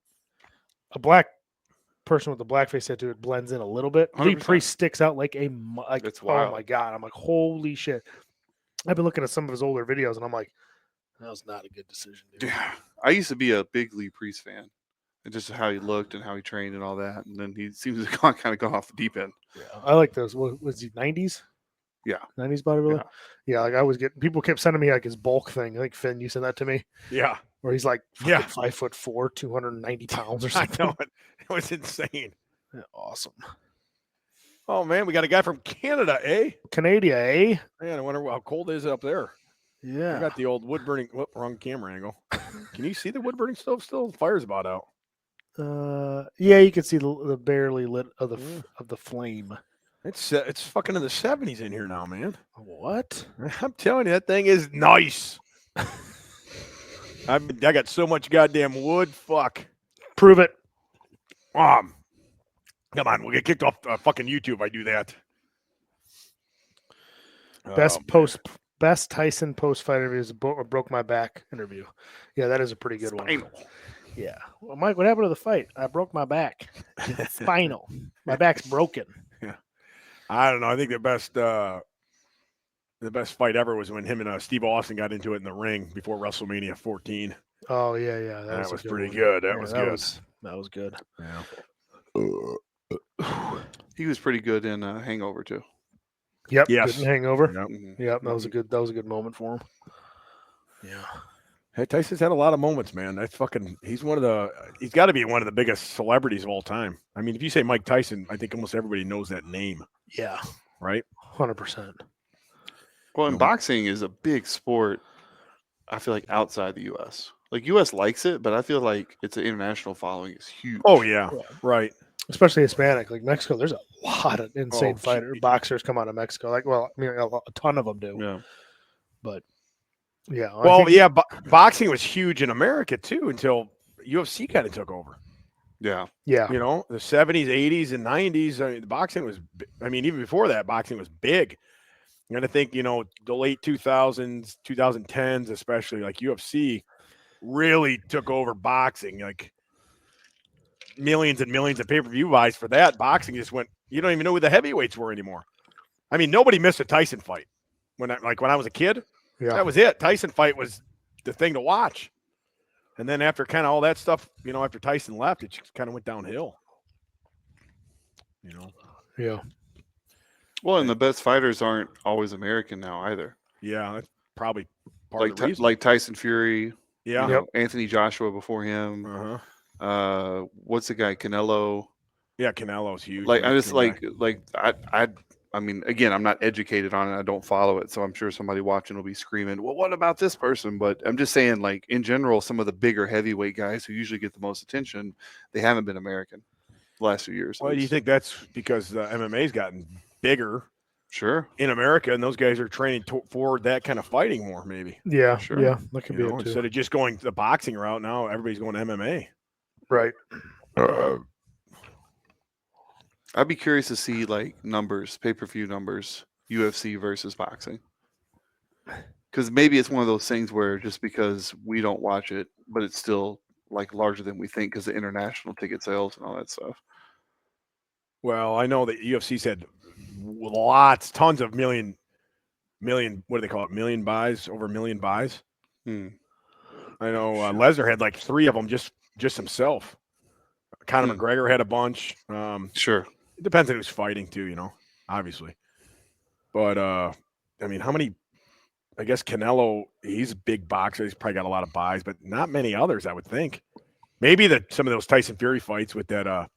a black person with a black face tattoo, it blends in a little bit. 100%. Lee Priest sticks out like That's wild. Oh my God. I'm like, holy shit. I've been looking at some of his older videos and I'm like, that was not a good decision, dude. Yeah. I used to be a big Lee Priest fan. And just how he looked and how he trained and all that. And then he seems to kind of gone off the deep end. Yeah. I like those. What was he, 90s? Yeah. 90s bodybuilder? Yeah, like I was getting people kept sending me like his bulk thing. I think Finn, you sent that to me. Yeah. Where he's like 5'4", 290 pounds or something. I know it was insane. Yeah, awesome. Oh man, we got a guy from Canada, eh? Canada, eh? Man, I wonder how cold it is up there. Yeah. I got the old wood burning. Wrong camera angle. Can you see the wood burning stove still? The fire's about out. Yeah, you can see the barely lit of the flame. It's fucking in the 70s in here now, man. What? I'm telling you, that thing is nice. I got so much goddamn wood. Fuck. Prove it. Come on, we'll get kicked off fucking YouTube if I do that. Best Tyson post fight interview is broke my back interview. Yeah, that is a pretty good one. Yeah. Well, Mike, what happened to the fight? I broke my back. Spinal. My back's broken. Yeah. I don't know. I think the best fight ever was when him and Steve Austin got into it in the ring before WrestleMania 14. Oh yeah. That was pretty good. That was good. That was good. Yeah. He was pretty good in Hangover too. Yep. Yes. Good in Hangover. Yep. Mm-hmm. Yep. That was a good moment for him. Yeah. Hey, Tyson's had a lot of moments, man. He's got to be one of the biggest celebrities of all time. I mean, if you say Mike Tyson, I think almost everybody knows that name. Yeah. Right? 100%. Well, and boxing is a big sport, I feel like, outside the U.S. Like, U.S. likes it, but I feel like its international following is huge. Oh, yeah. Right. Especially Hispanic. Like Mexico, there's a lot of insane boxers come out of Mexico. Like, well, I mean, a ton of them do. Yeah. But, yeah. Boxing was huge in America, too, until UFC kind of took over. Yeah. Yeah. You know, the 70s, 80s, and 90s, I mean, the boxing was, even before that, boxing was big. And I think, the late 2000s, 2010s, especially, like UFC really took over boxing. Like millions and millions of pay-per-view buys for that. Boxing just went, you don't even know who the heavyweights were anymore. I mean, nobody missed a Tyson fight. When I was a kid, that was it. Tyson fight was the thing to watch. And then after kind of all that stuff, after Tyson left, it just kind of went downhill. Yeah. Well, and the best fighters aren't always American now either. Yeah, that's probably part of the reason. Like Tyson Fury. Yeah. Anthony Joshua before him. Uh-huh. What's the guy? Canelo. Yeah, Canelo's huge. Like I just I mean, again, I'm not educated on it. I don't follow it, so I'm sure somebody watching will be screaming, "Well, what about this person?" But I'm just saying, like in general, some of the bigger heavyweight guys who usually get the most attention, they haven't been American the last few years. Well, do you think that's because the MMA's gotten bigger? Sure. In America, and those guys are training forward that kind of fighting more, maybe. Yeah, sure. Yeah, that could be it too. Instead of just going the boxing route, now everybody's going MMA. Right. I'd be curious to see like numbers, pay-per-view numbers, UFC versus boxing. Because maybe it's one of those things where just because we don't watch it, but it's still like larger than we think because of international ticket sales and all that stuff. Well, I know that UFC's had tons of million, what do they call it? Million buys, over 1 million buys. I know Lesnar had like 3 of them just himself. Conor McGregor had a bunch. Sure. It depends on who's fighting too, obviously. But, I mean, how many, I guess Canelo, he's a big boxer. He's probably got a lot of buys, but not many others, I would think. Maybe some of those Tyson Fury fights with that,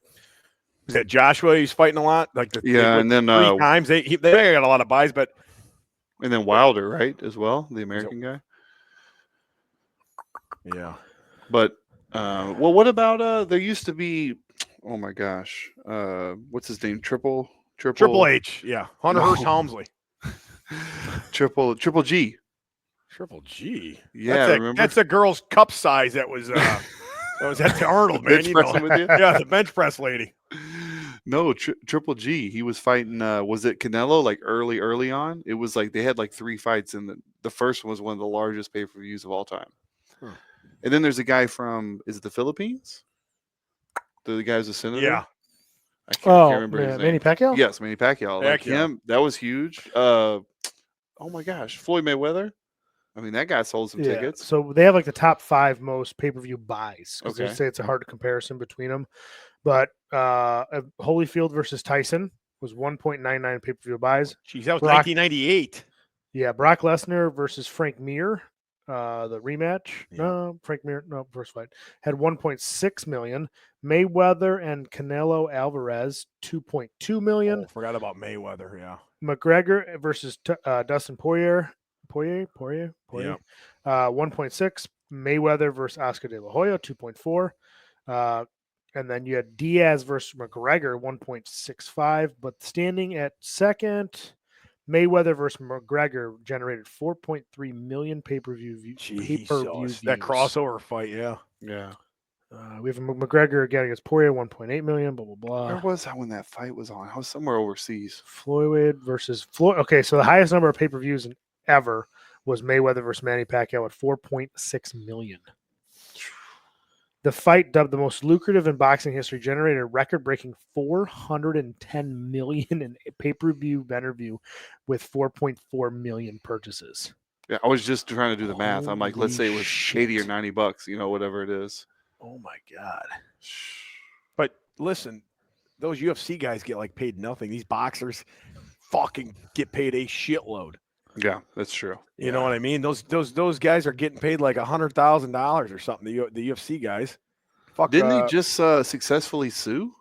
is that Joshua? He's fighting a lot, like and then 3 times they got a lot of buys, but and then Wilder, right, as well, the American guy. Yeah, but well, what about there used to be? Oh my gosh, what's his name? Triple H, yeah, Hunter Hearst Helmsley, Triple G. Triple G, yeah, that's a girl's cup size that was at the Arnold, man. Yeah, the bench press lady. No, Triple G. He was fighting. Was it Canelo? Like early on, it was like they had like 3 fights, and the first one was one of the largest pay-per-views of all time. And then there's a guy from the Philippines? The guy who's a senator. Yeah, I can't remember his name. Manny Pacquiao. Yes, Manny Pacquiao. Like him, that was huge. Oh my gosh, Floyd Mayweather. I mean, that guy sold some tickets. So they have like the top 5 most pay-per-view buys. Okay. They say it's a hard comparison between them. But Holyfield versus Tyson was 1.99 pay-per-view buys. Jeez, that was 1998. Yeah, Brock Lesnar versus Frank Mir, the rematch. Yeah. No, Frank Mir, no, first fight. Had 1.6 million. Mayweather and Canelo Alvarez, 2.2 million. Oh, forgot about Mayweather, yeah. McGregor versus Dustin Poirier. Poirier. 1.6. Mayweather versus Oscar De La Hoya, 2.4. And then you had Diaz versus McGregor, 1.65. But standing at second, Mayweather versus McGregor generated 4.3 million pay-per-view views. That crossover fight, yeah. Yeah. We have McGregor again against Poirier, 1.8 million, blah, blah, blah. Where was that when that fight was on? I was somewhere overseas. Floyd versus Floyd. Okay, so the highest number of pay-per-views ever was Mayweather versus Manny Pacquiao at 4.6 million. The fight, dubbed the most lucrative in boxing history, generated a record-breaking 410 million in pay-per-view interview with 4.4 million purchases. Yeah, I was just trying to do the math. I'm like, let's say it was $80 or $90, whatever it is. Oh my God. But listen, those UFC guys get like paid nothing. These boxers fucking get paid a shitload. Yeah, that's true. You know what I mean? Those guys are getting paid like $100,000 or something. The UFC guys. Didn't they just successfully sue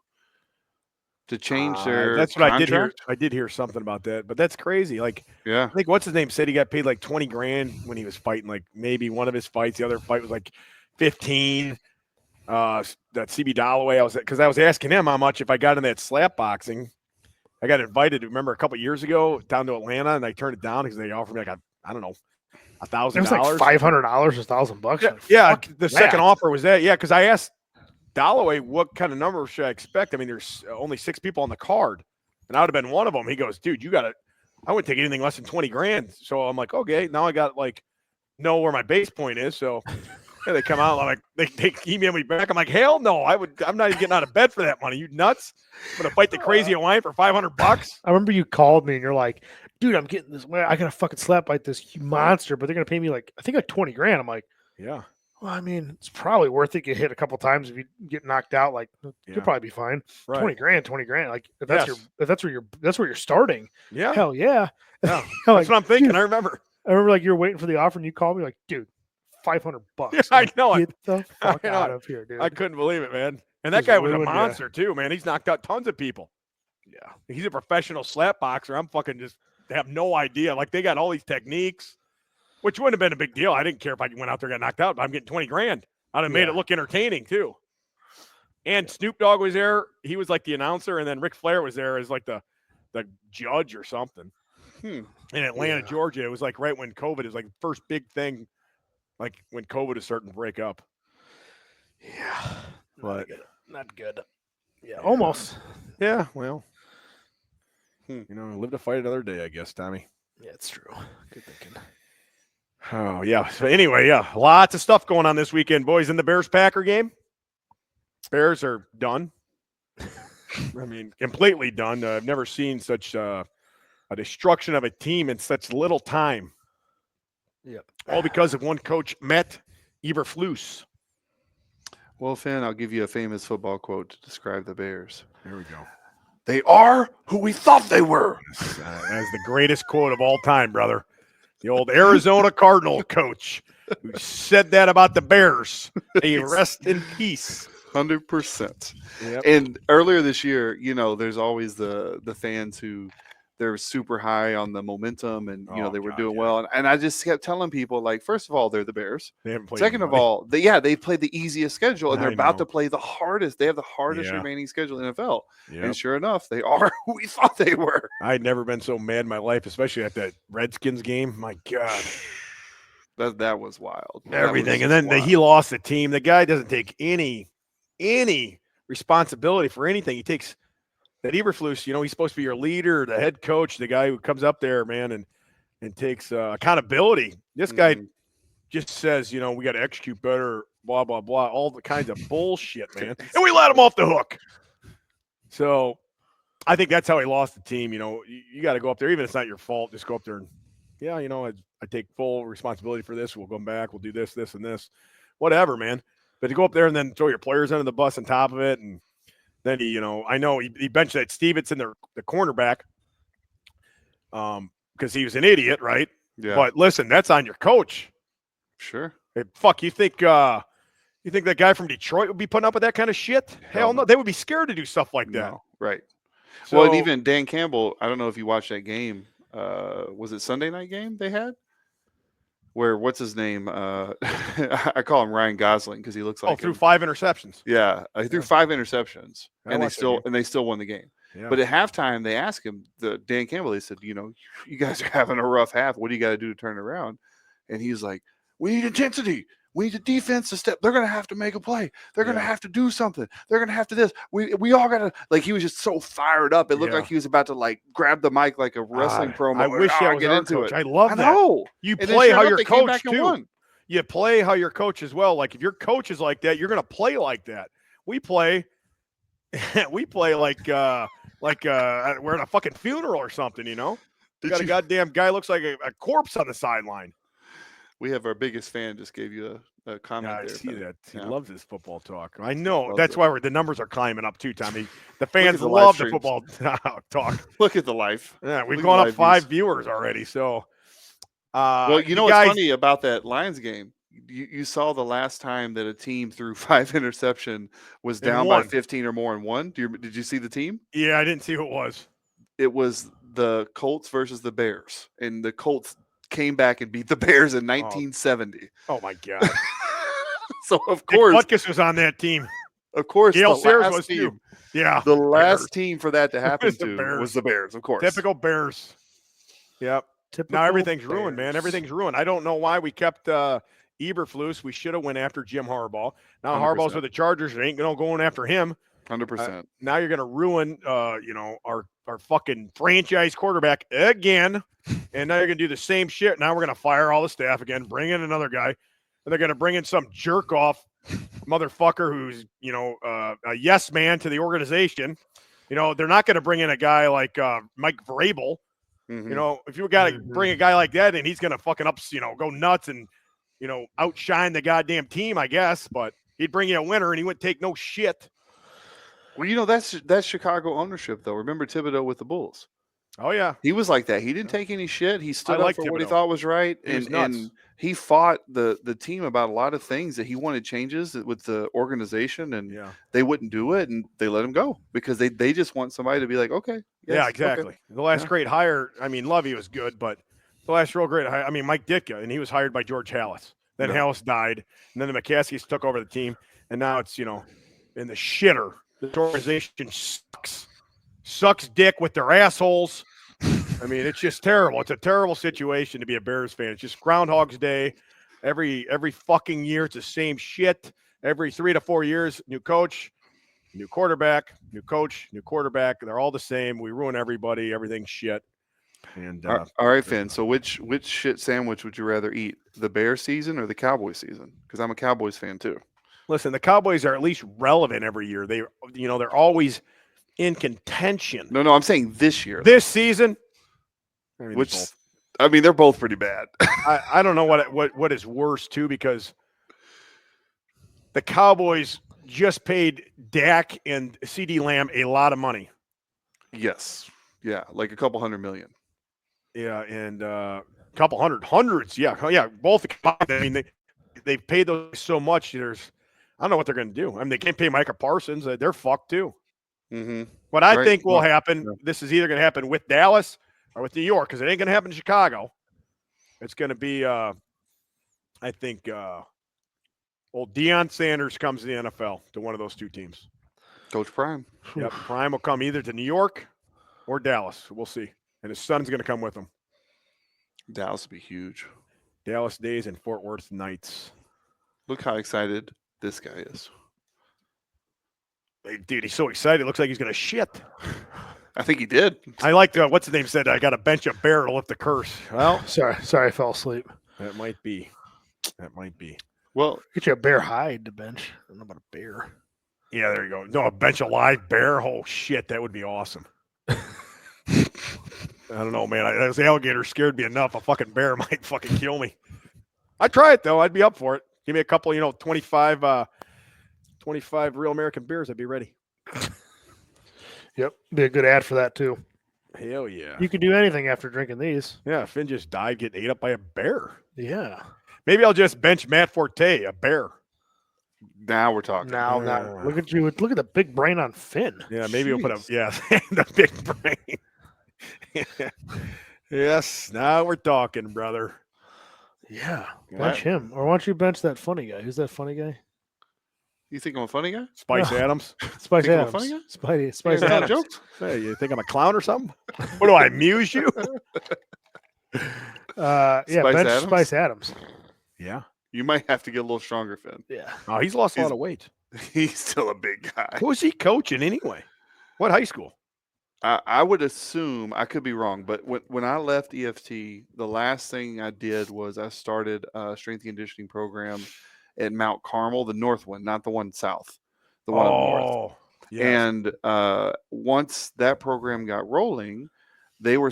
to change their? That's what contract? I did hear. I did hear something about that, but that's crazy. Like, yeah, I think what's his name said he got paid like $20,000 when he was fighting. Like maybe one of his fights, the other fight was like 15. That CB Dalloway, because I was asking him how much if I got in that slap boxing. I got invited, remember, a couple of years ago down to Atlanta, and I turned it down because they offered me like I don't know, $1,000. It was like $500 or $1,000. Yeah, the second offer was that. Yeah, because I asked Dalloway what kind of number should I expect. I mean, there's only 6 people on the card, and I would have been one of them. He goes, dude, I wouldn't take anything less than $20,000. So I'm like, okay, now I got know where my base point is. So yeah, they come out like they email me back. I'm like, hell no, I'm not even getting out of bed for that money. You nuts? I'm gonna fight the crazy Hawaiian for $500. I remember you called me and you're like, dude, I'm getting this. I gotta fucking slap fight this monster, but they're gonna pay me I think $20,000. I'm like, yeah. Well, I mean, it's probably worth it. Get hit a couple times. If you get knocked out, like you'll probably be fine. Right. 20 grand. Like if that's where you're starting. Yeah. Hell yeah. Yeah. Like, That's what I'm thinking. dude, I remember like you're waiting for the offer and you called me like, dude, $500. Yeah, I know Get it. the fuck I know out it. of here, dude. I couldn't believe it, man. And that Just guy was a ruined ya. monster too, man. He's knocked out tons of people. Yeah. He's a professional slap boxer. I'm fucking just have no idea. Like they got all these techniques, which wouldn't have been a big deal. I didn't care if I went out there and got knocked out, but I'm getting 20 grand. I'd have made it look entertaining too. And Snoop Dogg was there. He was like the announcer, and then Ric Flair was there as like the judge or something. In Atlanta, Georgia. It was like right when COVID is like the first big thing, like when COVID is starting to break up. Yeah. But Not good. Yeah, almost. Yeah, well. You know, live to fight another day, I guess, Tommy. Yeah, it's true. Good thinking. Oh, yeah. So anyway, yeah, lots of stuff going on this weekend, boys. In the Bears-Packer game, Bears are done. I mean, completely done. I've never seen such a destruction of a team in such little time. Yeah. All because of one coach, Matt Eberflus. Well, Finn, I'll give you a famous football quote to describe the Bears. There we go. They are who we thought they were. That's the greatest quote of all time, brother. The old Arizona Cardinal coach who said that about the Bears. They rest in peace. 100%. Yep. And earlier this year, you know, there's always the fans who they're super high on the momentum and, you know, they were doing well. And I just kept telling people, like, first of all, they're the Bears. They haven't played Second of all, they played the easiest schedule, and they're about to play the hardest. They have the hardest remaining schedule in the NFL. Yep. And sure enough, they are who we thought they were. I'd never been so mad in my life, especially at that Redskins game. My God. That was wild. Everything. And then he lost the team. The guy doesn't take any responsibility for anything. He takes that Eberflus, you know, he's supposed to be your leader, the head coach, the guy who comes up there, man, and takes accountability. This guy just says, you know, we got to execute better, blah, blah, blah, all the kinds of bullshit, man. And we let him off the hook. So I think that's how he lost the team. You know, you got to go up there, even if it's not your fault, just go up there and, yeah, you know, I take full responsibility for this. We'll come back. We'll do this, this, and this. Whatever, man. But to go up there and then throw your players under the bus on top of it, and then he, you know, I know he benched that Stevenson, the cornerback, because he was an idiot, right? Yeah. But listen, that's on your coach. Sure. Hey, fuck, you think that guy from Detroit would be putting up with that kind of shit? Hell no. They would be scared to do stuff like that. No. Right. So, well, and even Dan Campbell, I don't know if you watched that game. Was it Sunday night game they had? Where what's his name? I call him Ryan Gosling because he looks like threw 5 interceptions. Yeah, he threw 5 interceptions, and they still won the game. Yeah. But at halftime, they asked him, Dan Campbell. They said, you know, you guys are having a rough half. What do you got to do to turn it around? And he's like, we need intensity. We need the defense to step. They're going to have to make a play. They're going to have to do something. They're going to have to this. We all got to, like, he was just so fired up. It looked like he was about to, like, grab the mic like a wrestling promo. I wish I was our coach. I love that. I know. You play how your coach, too. You play how your coach as well. Like, if your coach is like that, you're going to play like that. We play like we're at a fucking funeral or something, you know? We got a goddamn guy looks like a corpse on the sideline. We have our biggest fan just gave you a comment. I there, see that. He yeah. loves his football talk. I know. Loves that's it. why the numbers are climbing up too, Tommy. The fans the love live the football talk. Look at the life. Yeah, we've Look gone at up live 5 views. viewers already. So, well, you know what's funny about that Lions game? You saw the last time that a team threw 5 interception was down by 15 or more and won. Did you see the team? Yeah, I didn't see who it was. It was the Colts versus the Bears, and the Colts came back and beat the Bears in 1970. Oh my God! So of course, Butkus was on that team. Of course, Gail the Sayers last was team, too. Yeah, the last Bears. team for that to happen was the Bears, of course. Typical Bears. Yep. Typical now everything's Bears. ruined, man. Everything's ruined. I don't know why we kept Eberflus. We should have went after Jim Harbaugh. Now 100%. Harbaugh's with the Chargers. It ain't going after him. 100%. Now you're going to ruin, our fucking franchise quarterback again. And now you're going to do the same shit. Now we're going to fire all the staff again, bring in another guy. And they're going to bring in some jerk off motherfucker who's, a yes man to the organization. You know, they're not going to bring in a guy like Mike Vrabel. Mm-hmm. You know, if you got to bring a guy like that in, he's going to fucking go nuts and, outshine the goddamn team, I guess. But he'd bring you a winner, and he wouldn't take no shit. Well, that's Chicago ownership, though. Remember Thibodeau with the Bulls? Oh yeah, he was like that. He didn't take any shit. He stood up for what he Thibodeau. thought was right, was nuts. and he fought the team about a lot of things that he wanted changes with the organization, and they wouldn't do it, and they let him go because they just want somebody to be like, okay, yes, yeah, exactly. Okay. The last great hire, I mean, Lovey was good, but the last real great hire, I mean, Mike Ditka, and he was hired by George Halas. Then Halas died, and then the McCaskies took over the team, and now it's in the shitter. This organization sucks dick with their assholes. I mean, it's just terrible. It's a terrible situation to be a Bears fan. It's just Groundhog's Day. Every fucking year, it's the same shit. Every 3 to 4 years, new coach, new quarterback, new coach, new quarterback. They're all the same. We ruin everybody. Everything's shit. And all right, Finn. So which shit sandwich would you rather eat, the Bears season or the Cowboys season? Because I'm a Cowboys fan too. Listen, the Cowboys are at least relevant every year. They're always in contention. No, I'm saying this year. This season. I mean, they're both pretty bad. I don't know what is worse too, because the Cowboys just paid Dak and CD Lamb a lot of money. Yes. Yeah, like a couple $100 million. Yeah, and a couple hundreds. Yeah, both. I mean, they paid those so much. I don't know what they're going to do. I mean, they can't pay Micah Parsons. They're fucked too. Mm-hmm. What I think will happen, this is either going to happen with Dallas or with New York, because it ain't going to happen in Chicago. It's going to be, I think, old Deion Sanders comes to the NFL, to one of those two teams. Coach Prime. Yep, Prime will come either to New York or Dallas. We'll see. And his son's going to come with him. Dallas will be huge. Dallas days and Fort Worth nights. Look how excited this guy is. Hey, dude, he's so excited. It looks like he's going to shit. I think he did. I like what's his name said, I got a bench of bear to lift the curse. Well, sorry, I fell asleep. That might be. Well, get you a bear hide to bench. I don't know about a bear. Yeah, there you go. No, a bench of live bear. Oh shit, that would be awesome. I don't know, man. Those alligators scared me enough. A fucking bear might fucking kill me. I'd try it though. I'd be up for it. Give me a couple, 25 real American beers. I'd be ready. Yep, be a good ad for that too. Hell yeah. You could do anything after drinking these. Yeah, Finn just died getting ate up by a bear. Yeah. Maybe I'll just bench Matt Forte, a bear. Now we're talking. Now, look at you. Look at the big brain on Finn. Yeah, maybe we'll put the big brain. Yes, now we're talking, brother. Yeah, bench him. Or why don't you bench that funny guy? Who's that funny guy? You think I'm a funny guy? Spice Adams. Spice think Adams. I'm a funny guy? Spice Adams. Jokes? Hey, you think I'm a clown or something? What do I amuse you? Yeah, Spice bench Adams? Spice Adams. Yeah. You might have to get a little stronger, Finn. Yeah. Oh, he's lost a lot of weight. He's still a big guy. Who is he coaching anyway? What high school? I would assume, I could be wrong, but when I left EFT, the last thing I did was I started a strength and conditioning program at Mount Carmel, the north one, not the one south, the one up north. Yes. And once that program got rolling, they were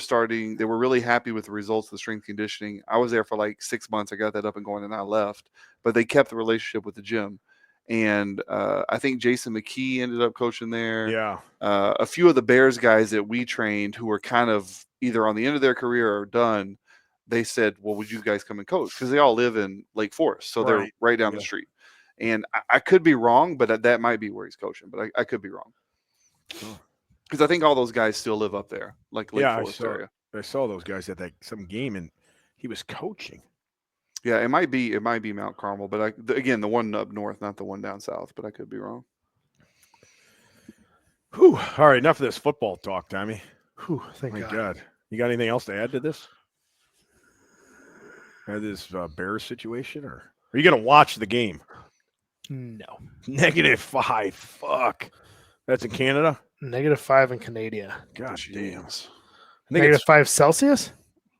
really happy with the results of the strength conditioning. I was there for like 6 months. I got that up and going and I left, but they kept the relationship with the gym. And I think Jason McKee ended up coaching there. Yeah. A few of the Bears guys that we trained who were kind of either on the end of their career or done, they said, well, would you guys come and coach? Because they all live in Lake Forest. So they're right down the street. And I could be wrong, but that might be where he's coaching. But I could be wrong. Because I think all those guys still live up there, like Lake Forest area. I saw those guys at some game, and he was coaching. Yeah, it might be Mount Carmel, but again, the one up north, not the one down south, but I could be wrong. Whew. All right, enough of this football talk, Tommy. Whew, thank God. You got anything else to add to this? This Bears situation, or are you going to watch the game? No. -5. Fuck. That's in Canada? -5 in Canada. God damn. -5 Celsius?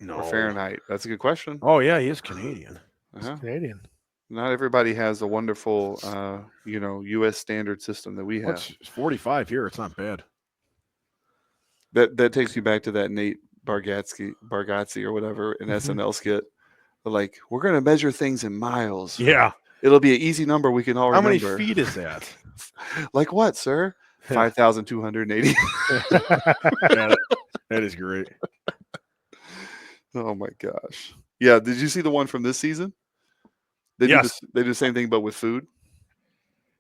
No. Or Fahrenheit. That's a good question. Oh, yeah, he is Canadian. Uh-huh. Canadian. Not everybody has a wonderful, U.S. standard system that we have. It's 45 here. It's not bad. That takes you back to that Nate Bargatze or whatever, an SNL skit They're like, we're going to measure things in miles. Yeah. It'll be an easy number we can all How remember. many feet is that? Like what, sir? 5,280. Yeah, that is great. Oh my gosh. Yeah. Did you see the one from this season? They Yes. do the same thing, but with food.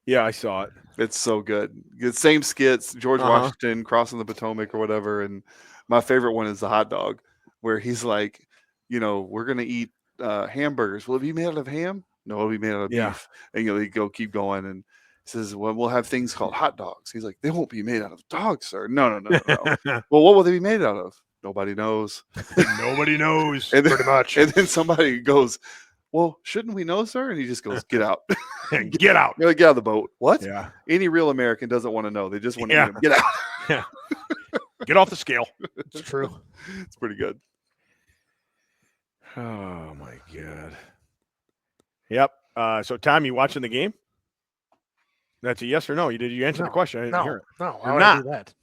Yeah, I saw it. It's so good. The same skits, George Washington crossing the Potomac or whatever. And my favorite one is the hot dog, where he's like, we're going to eat hamburgers. Will it be made out of ham? No, it'll be made out of beef. And they keep going. And he says, well, we'll have things called hot dogs. He's like, they won't be made out of dogs, sir. No. Well, what will they be made out of? Nobody knows. Nobody knows. And then, Pretty much. And then somebody goes, well, shouldn't we know, sir? And he just goes, get out. Get out. You're like, get out of the boat. What? Yeah. Any real American doesn't want to know. They just want to eat him. Get out. Yeah. Get off the scale. It's true. It's pretty good. Oh my God. Yep. So Tom, you watching the game? That's a yes or no. You answer the question. I didn't hear it. No, You're why would not. I do that?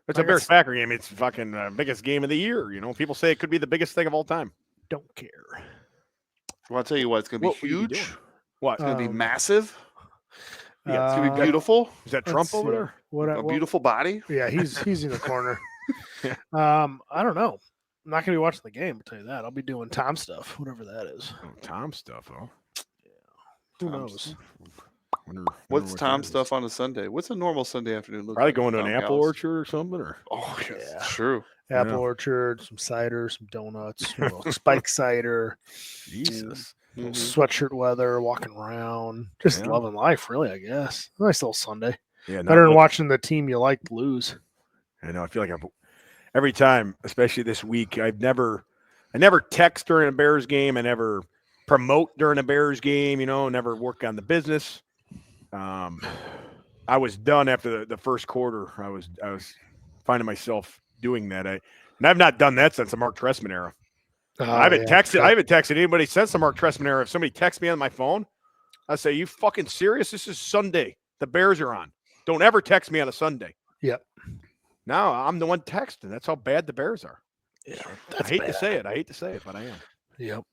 It's a Bears Packer game. It's fucking biggest game of the year. People say it could be the biggest thing of all time. Don't care. Well, I'll tell you what, it's going to be What will you be huge. doing? What? It's going to be massive. Yeah, It's going to be beautiful. Is that Trump over there? A beautiful body. Yeah, he's in the corner. I don't know. I'm not going to be watching the game, I'll tell you that. I'll be doing Tom stuff, whatever that is. Oh, Tom stuff, huh? Who knows? What's Tom stuff on a Sunday? What's a normal Sunday afternoon look Probably like? going to an Tom apple Kallas? orchard or something, or Oh, yes, Yeah. true. Apple Yeah. orchard, some cider, some donuts, spike cider, Jesus. Mhm. sweatshirt weather, walking around, just Yeah. loving life, really, I guess. Nice little Sunday. Yeah, Better than watching the team you like lose. I know. I feel like every time, especially this week, I never text during a Bears game. I never promote during a Bears game. Never work on the business. I was done after the first quarter. I was finding myself doing that. And I've not done that since the Mark Trestman era. I haven't texted anybody since the Mark Trestman era. If somebody texts me on my phone, I say, "You fucking serious? This is Sunday. The Bears are on. Don't ever text me on a Sunday." Yep. Now I'm the one texting. That's how bad the Bears are. Yeah, I hate to say it, but I am. Yep.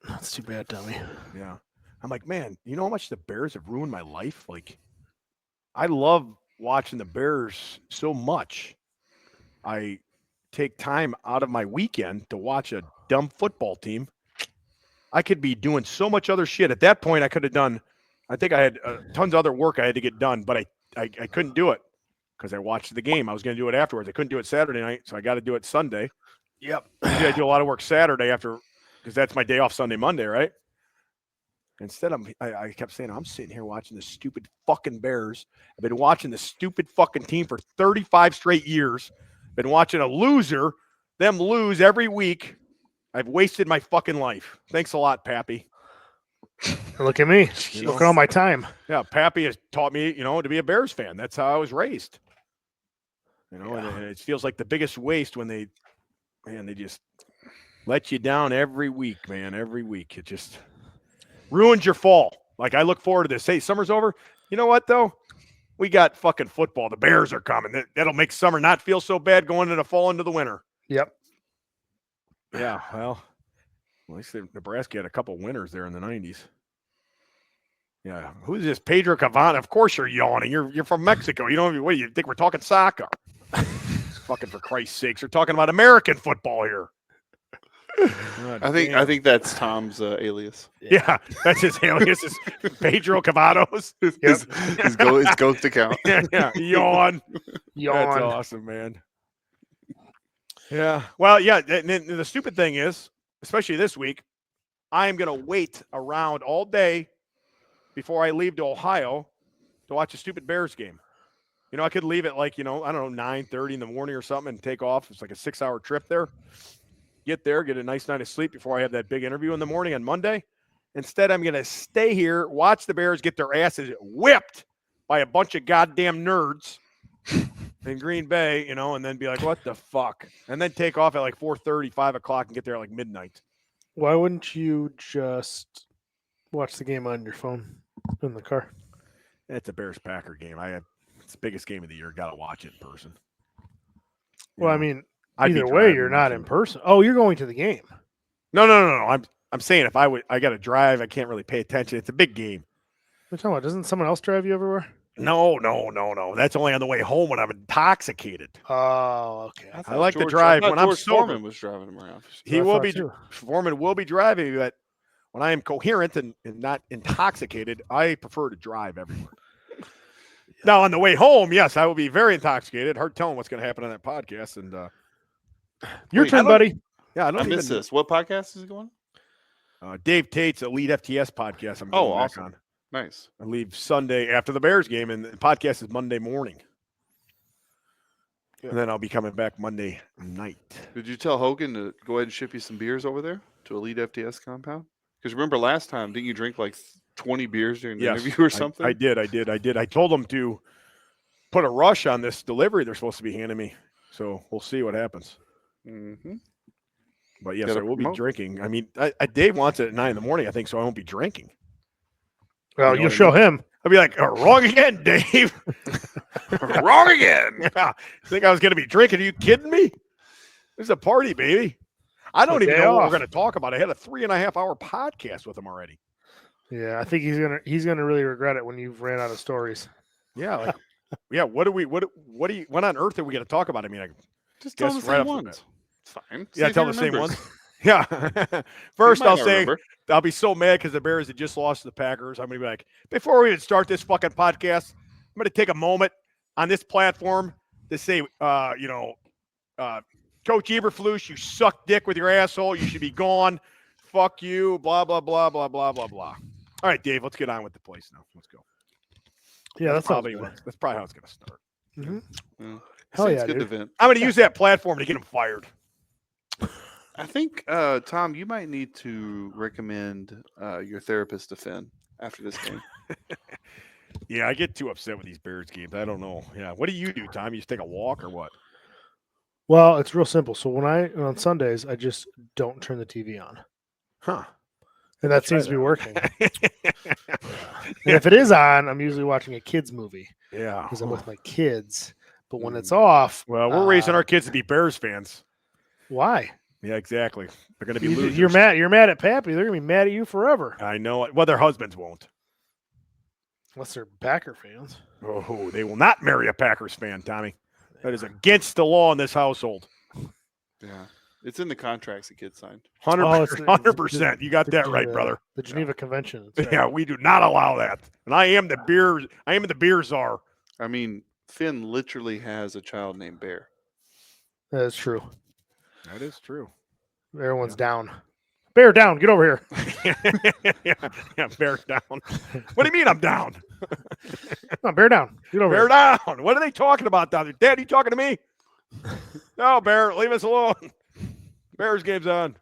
That's too bad, Tommy. Yeah. I'm like, man, you know how much the Bears have ruined my life? Like, I love watching the Bears so much. I take time out of my weekend to watch a dumb football team. I could be doing so much other shit. At that point, I could have done, I think I had tons of other work I had to get done, but I couldn't do it because I watched the game. I was going to do it afterwards. I couldn't do it Saturday night, so I got to do it Sunday. Yep. Usually I do a lot of work Saturday after, because that's my day off Sunday, Monday, right? Instead, I kept saying, I'm sitting here watching the stupid fucking Bears. I've been watching the stupid fucking team for 35 straight years. Been watching them lose every week. I've wasted my fucking life. Thanks a lot, Pappy. Look at me. Look at all my time. Yeah, Pappy has taught me, to be a Bears fan. That's how I was raised. And it feels like the biggest waste when they just let you down every week, man. Every week. It just ruins your fall. Like, I look forward to this. Hey, summer's over. You know what, though? We got fucking football. The Bears are coming. That'll make summer not feel so bad going into the fall into the winter. Yep. Yeah, well, at least Nebraska had a couple winners there in the 90s. Yeah. Who's this? Pedro Cavani? Of course you're yawning. You're from Mexico. What do you think we're talking soccer? Fucking for Christ's sakes. We're talking about American football here. I think that's Tom's alias. Yeah, that's his alias. Is Pedro Cavados. His ghost account. Yeah. Yawn. That's awesome, man. Yeah. Well, yeah. The stupid thing is, especially this week, I am going to wait around all day before I leave to Ohio to watch a stupid Bears game. I could leave at 9:30 in the morning or something and take off. It's like a 6-hour trip there. Get there, get a nice night of sleep before I have that big interview in the morning on Monday. Instead, I'm going to stay here, watch the Bears get their asses whipped by a bunch of goddamn nerds in Green Bay, and then be like, what the fuck? And then take off at 4:30, 5 o'clock and get there at midnight. Why wouldn't you just watch the game on your phone in the car? It's a Bears-Packer game. It's the biggest game of the year. Got to watch it in person. Well, I mean, I'd be either way, driving you're not with in you. person. Oh, you're going to the game. No. I'm saying if I got to drive, I can't really pay attention. It's a big game. What are you talking about? Doesn't someone else drive you everywhere? No. That's only on the way home when I'm intoxicated. Oh, okay. I like to drive when I'm sober. Foreman was driving him around. Foreman will be driving, but when I am coherent and not intoxicated, I prefer to drive everywhere. Now, on the way home, yes, I will be very intoxicated. Hard telling what's going to happen on that podcast. And your turn, buddy. Yeah, I missed this. What podcast is it going on? Dave Tate's Elite FTS podcast. I'm going back on. Nice. I leave Sunday after the Bears game, and the podcast is Monday morning. Yeah. And then I'll be coming back Monday night. Did you tell Hogan to go ahead and ship you some beers over there to Elite FTS compound? Because remember last time, didn't you drink like 20 beers during the interview or something? I did. I told them to put a rush on this delivery they're supposed to be handing me. So we'll see what happens. Mm-hmm. But yes, I will be drinking. I mean, Dave wants it at 9 a.m, I think, so I won't be drinking. Well, you'll show him. I'll be like, wrong again, Dave. Wrong again. Yeah. Think I was going to be drinking? Are you kidding me? This is a party, baby. I don't even know what we're going to talk about. I had a 3.5-hour podcast with him already. Yeah, I think he's gonna really regret it when you've ran out of stories. Yeah, what on earth are we going to talk about? I mean, just tell the same ones. It's fine. Yeah, tell the same ones. Yeah. First, I'll say I'll be so mad because the Bears had just lost to the Packers. I'm going to be like, before we even start this fucking podcast, I'm going to take a moment on this platform to say, Coach Eberflus, you suck dick with your asshole. You should be gone. Fuck you. Blah, blah, blah, blah, blah, blah, blah. All right, Dave, let's get on with the place now. Let's go. Yeah, that's probably how it's going to start. Mm-hmm. Yeah. Hell yeah, good dude. event. I'm going to use that platform to get him fired. I think, Tom, you might need to recommend your therapist to Finn after this game. Yeah, I get too upset with these Bears games. I don't know. Yeah, what do you do, Tom? You just take a walk or what? Well, it's real simple. So on Sundays, I just don't turn the TV on. Huh. And that seems to be working. And if it is on, I'm usually watching a kids movie. Yeah. Because I'm with my kids. But when it's off. Well, we're raising our kids to be Bears fans. Why? Yeah, exactly. They're going to be losers. You're mad at Pappy. They're going to be mad at you forever. I know. Well, their husbands won't. Unless they're Packer fans. Oh, they will not marry a Packers fan, Tommy. That is against the law in this household. Yeah. It's in the contracts the kids signed. 100%. You got that right, brother. The Geneva Convention. Right. Yeah, we do not allow that. And I am the beer czar. I mean, Finn literally has a child named Bear. That is true. That is true. Everyone's down. Bear down. Get over here. yeah, bear down. What do you mean I'm down? No, bear down. Get over here. Bear down. What are they talking about down there? Dad, you talking to me? No, Bear, leave us alone. Bears game's on.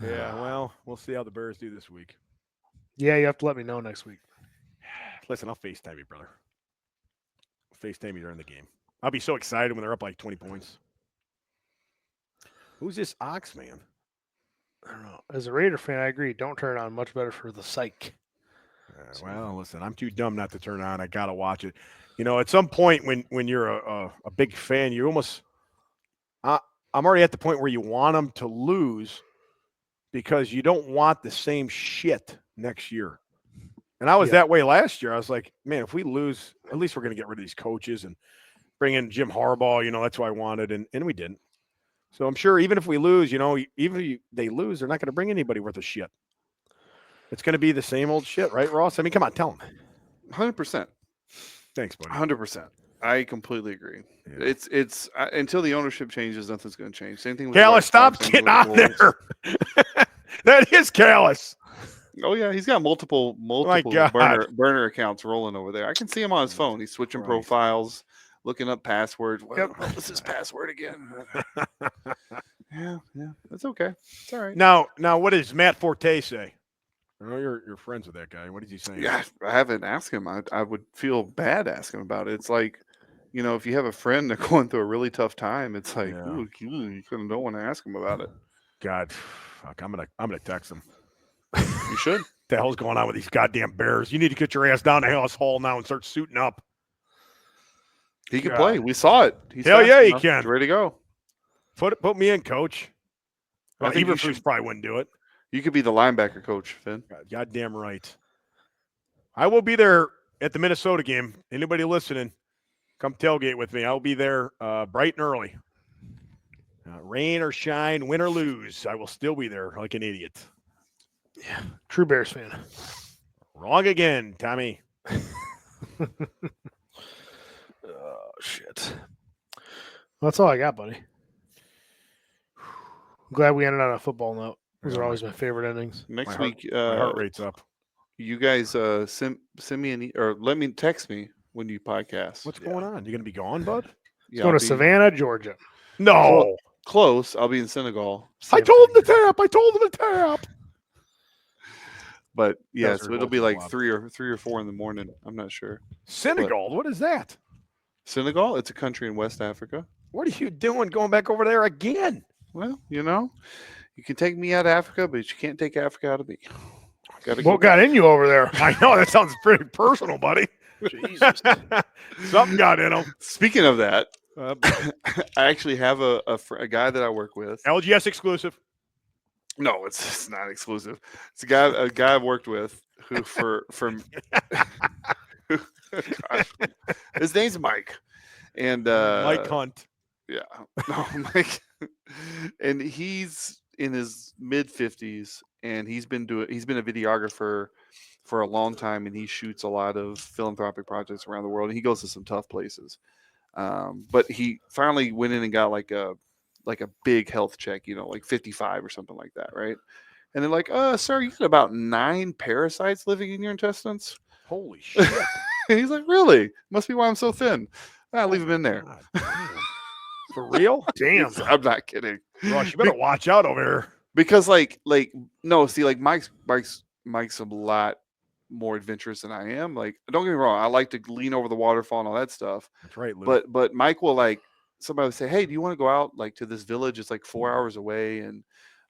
Yeah, well, we'll see how the Bears do this week. Yeah, you have to let me know next week. Listen, I'll FaceTime you, brother. I'll FaceTime you during the game. I'll be so excited when they're up like 20 points. Who's this Ox man? I don't know. As a Raider fan, I agree. Don't turn it on. Much better for the psyche. Well, listen, I'm too dumb not to turn on. I got to watch it. At some point when you're a big fan, you almost I'm already at the point where you want them to lose because you don't want the same shit next year. And I was that way last year. I was like, man, if we lose, at least we're going to get rid of these coaches and bring in Jim Harbaugh. That's what I wanted, and we didn't. So I'm sure even if we lose, even if they lose, they're not going to bring anybody worth a shit. It's going to be the same old shit, right, Ross? I mean, come on, tell them. 100%. Thanks, buddy. 100%. I completely agree. Yeah. It's until the ownership changes, nothing's going to change. Same thing with Kallas. Stop getting on there. That is Kallas. Oh yeah, he's got multiple burner accounts rolling over there. I can see him on his phone. He's switching profiles, looking up passwords. What's his password again? yeah, that's okay. It's all right. Now, what does Matt Forte say? I know you're friends with that guy. What is he saying? Yeah, I haven't asked him. I would feel bad asking about it. It's like, if you have a friend that's going through a really tough time, it's like, ooh, you kind of don't want to ask him about it. God, fuck, I'm gonna text him. You should. What the hell's going on with these goddamn Bears? You need to get your ass down to Hallis Hall now and start suiting up. He can play. We saw it. Hell yeah, he can. He's ready to go. Put me in, coach. Well, Eberflus probably wouldn't do it. You could be the linebacker coach, Finn. Goddamn right. I will be there at the Minnesota game. Anybody listening, come tailgate with me. I'll be there bright and early. Rain or shine, win or lose, I will still be there like an idiot. Yeah, true Bears fan. Wrong again, Tommy. Oh, shit. Well, that's all I got, buddy. I'm glad we ended on a football note. Those are always my favorite endings. Next my week, heart rate's up. You guys send me or let me text me when you podcast. What's going on? You going to be gone, bud? Let's go to Savannah, Georgia. No. Close. I'll be in Senegal. I told him to tap. But yeah, so it'll be like wild. 3 or 4 in the morning. I'm not sure. Senegal? What is that? Senegal? It's a country in West Africa. What are you doing going back over there again? Well, you can take me out of Africa, but you can't take Africa out of me. What got in you over there? I know. That sounds pretty personal, buddy. Jesus. Something got in him. Speaking of that, I actually have a guy that I work with. LGS exclusive. No, it's not exclusive. It's a guy I've worked with who from gosh, his name's Mike. And Mike Hunt. Yeah. No, Mike. And he's in his mid 50s and he's been a videographer for a long time, and he shoots a lot of philanthropic projects around the world, and he goes to some tough places. But he finally went in and got like a big health check, like 55 or something like that, right? And they're like, sir, you got about 9 parasites living in your intestines. Holy shit. And he's like, really? Must be why I'm so thin. I'll leave him in there. For real? Damn. I'm not kidding. Rush, you better watch out over here. Because Mike's a lot more adventurous than I am. Like, don't get me wrong, I like to lean over the waterfall and all that stuff. That's right, Lou. But Mike will somebody would say, hey, do you want to go out to this village? It's like 4 hours away, and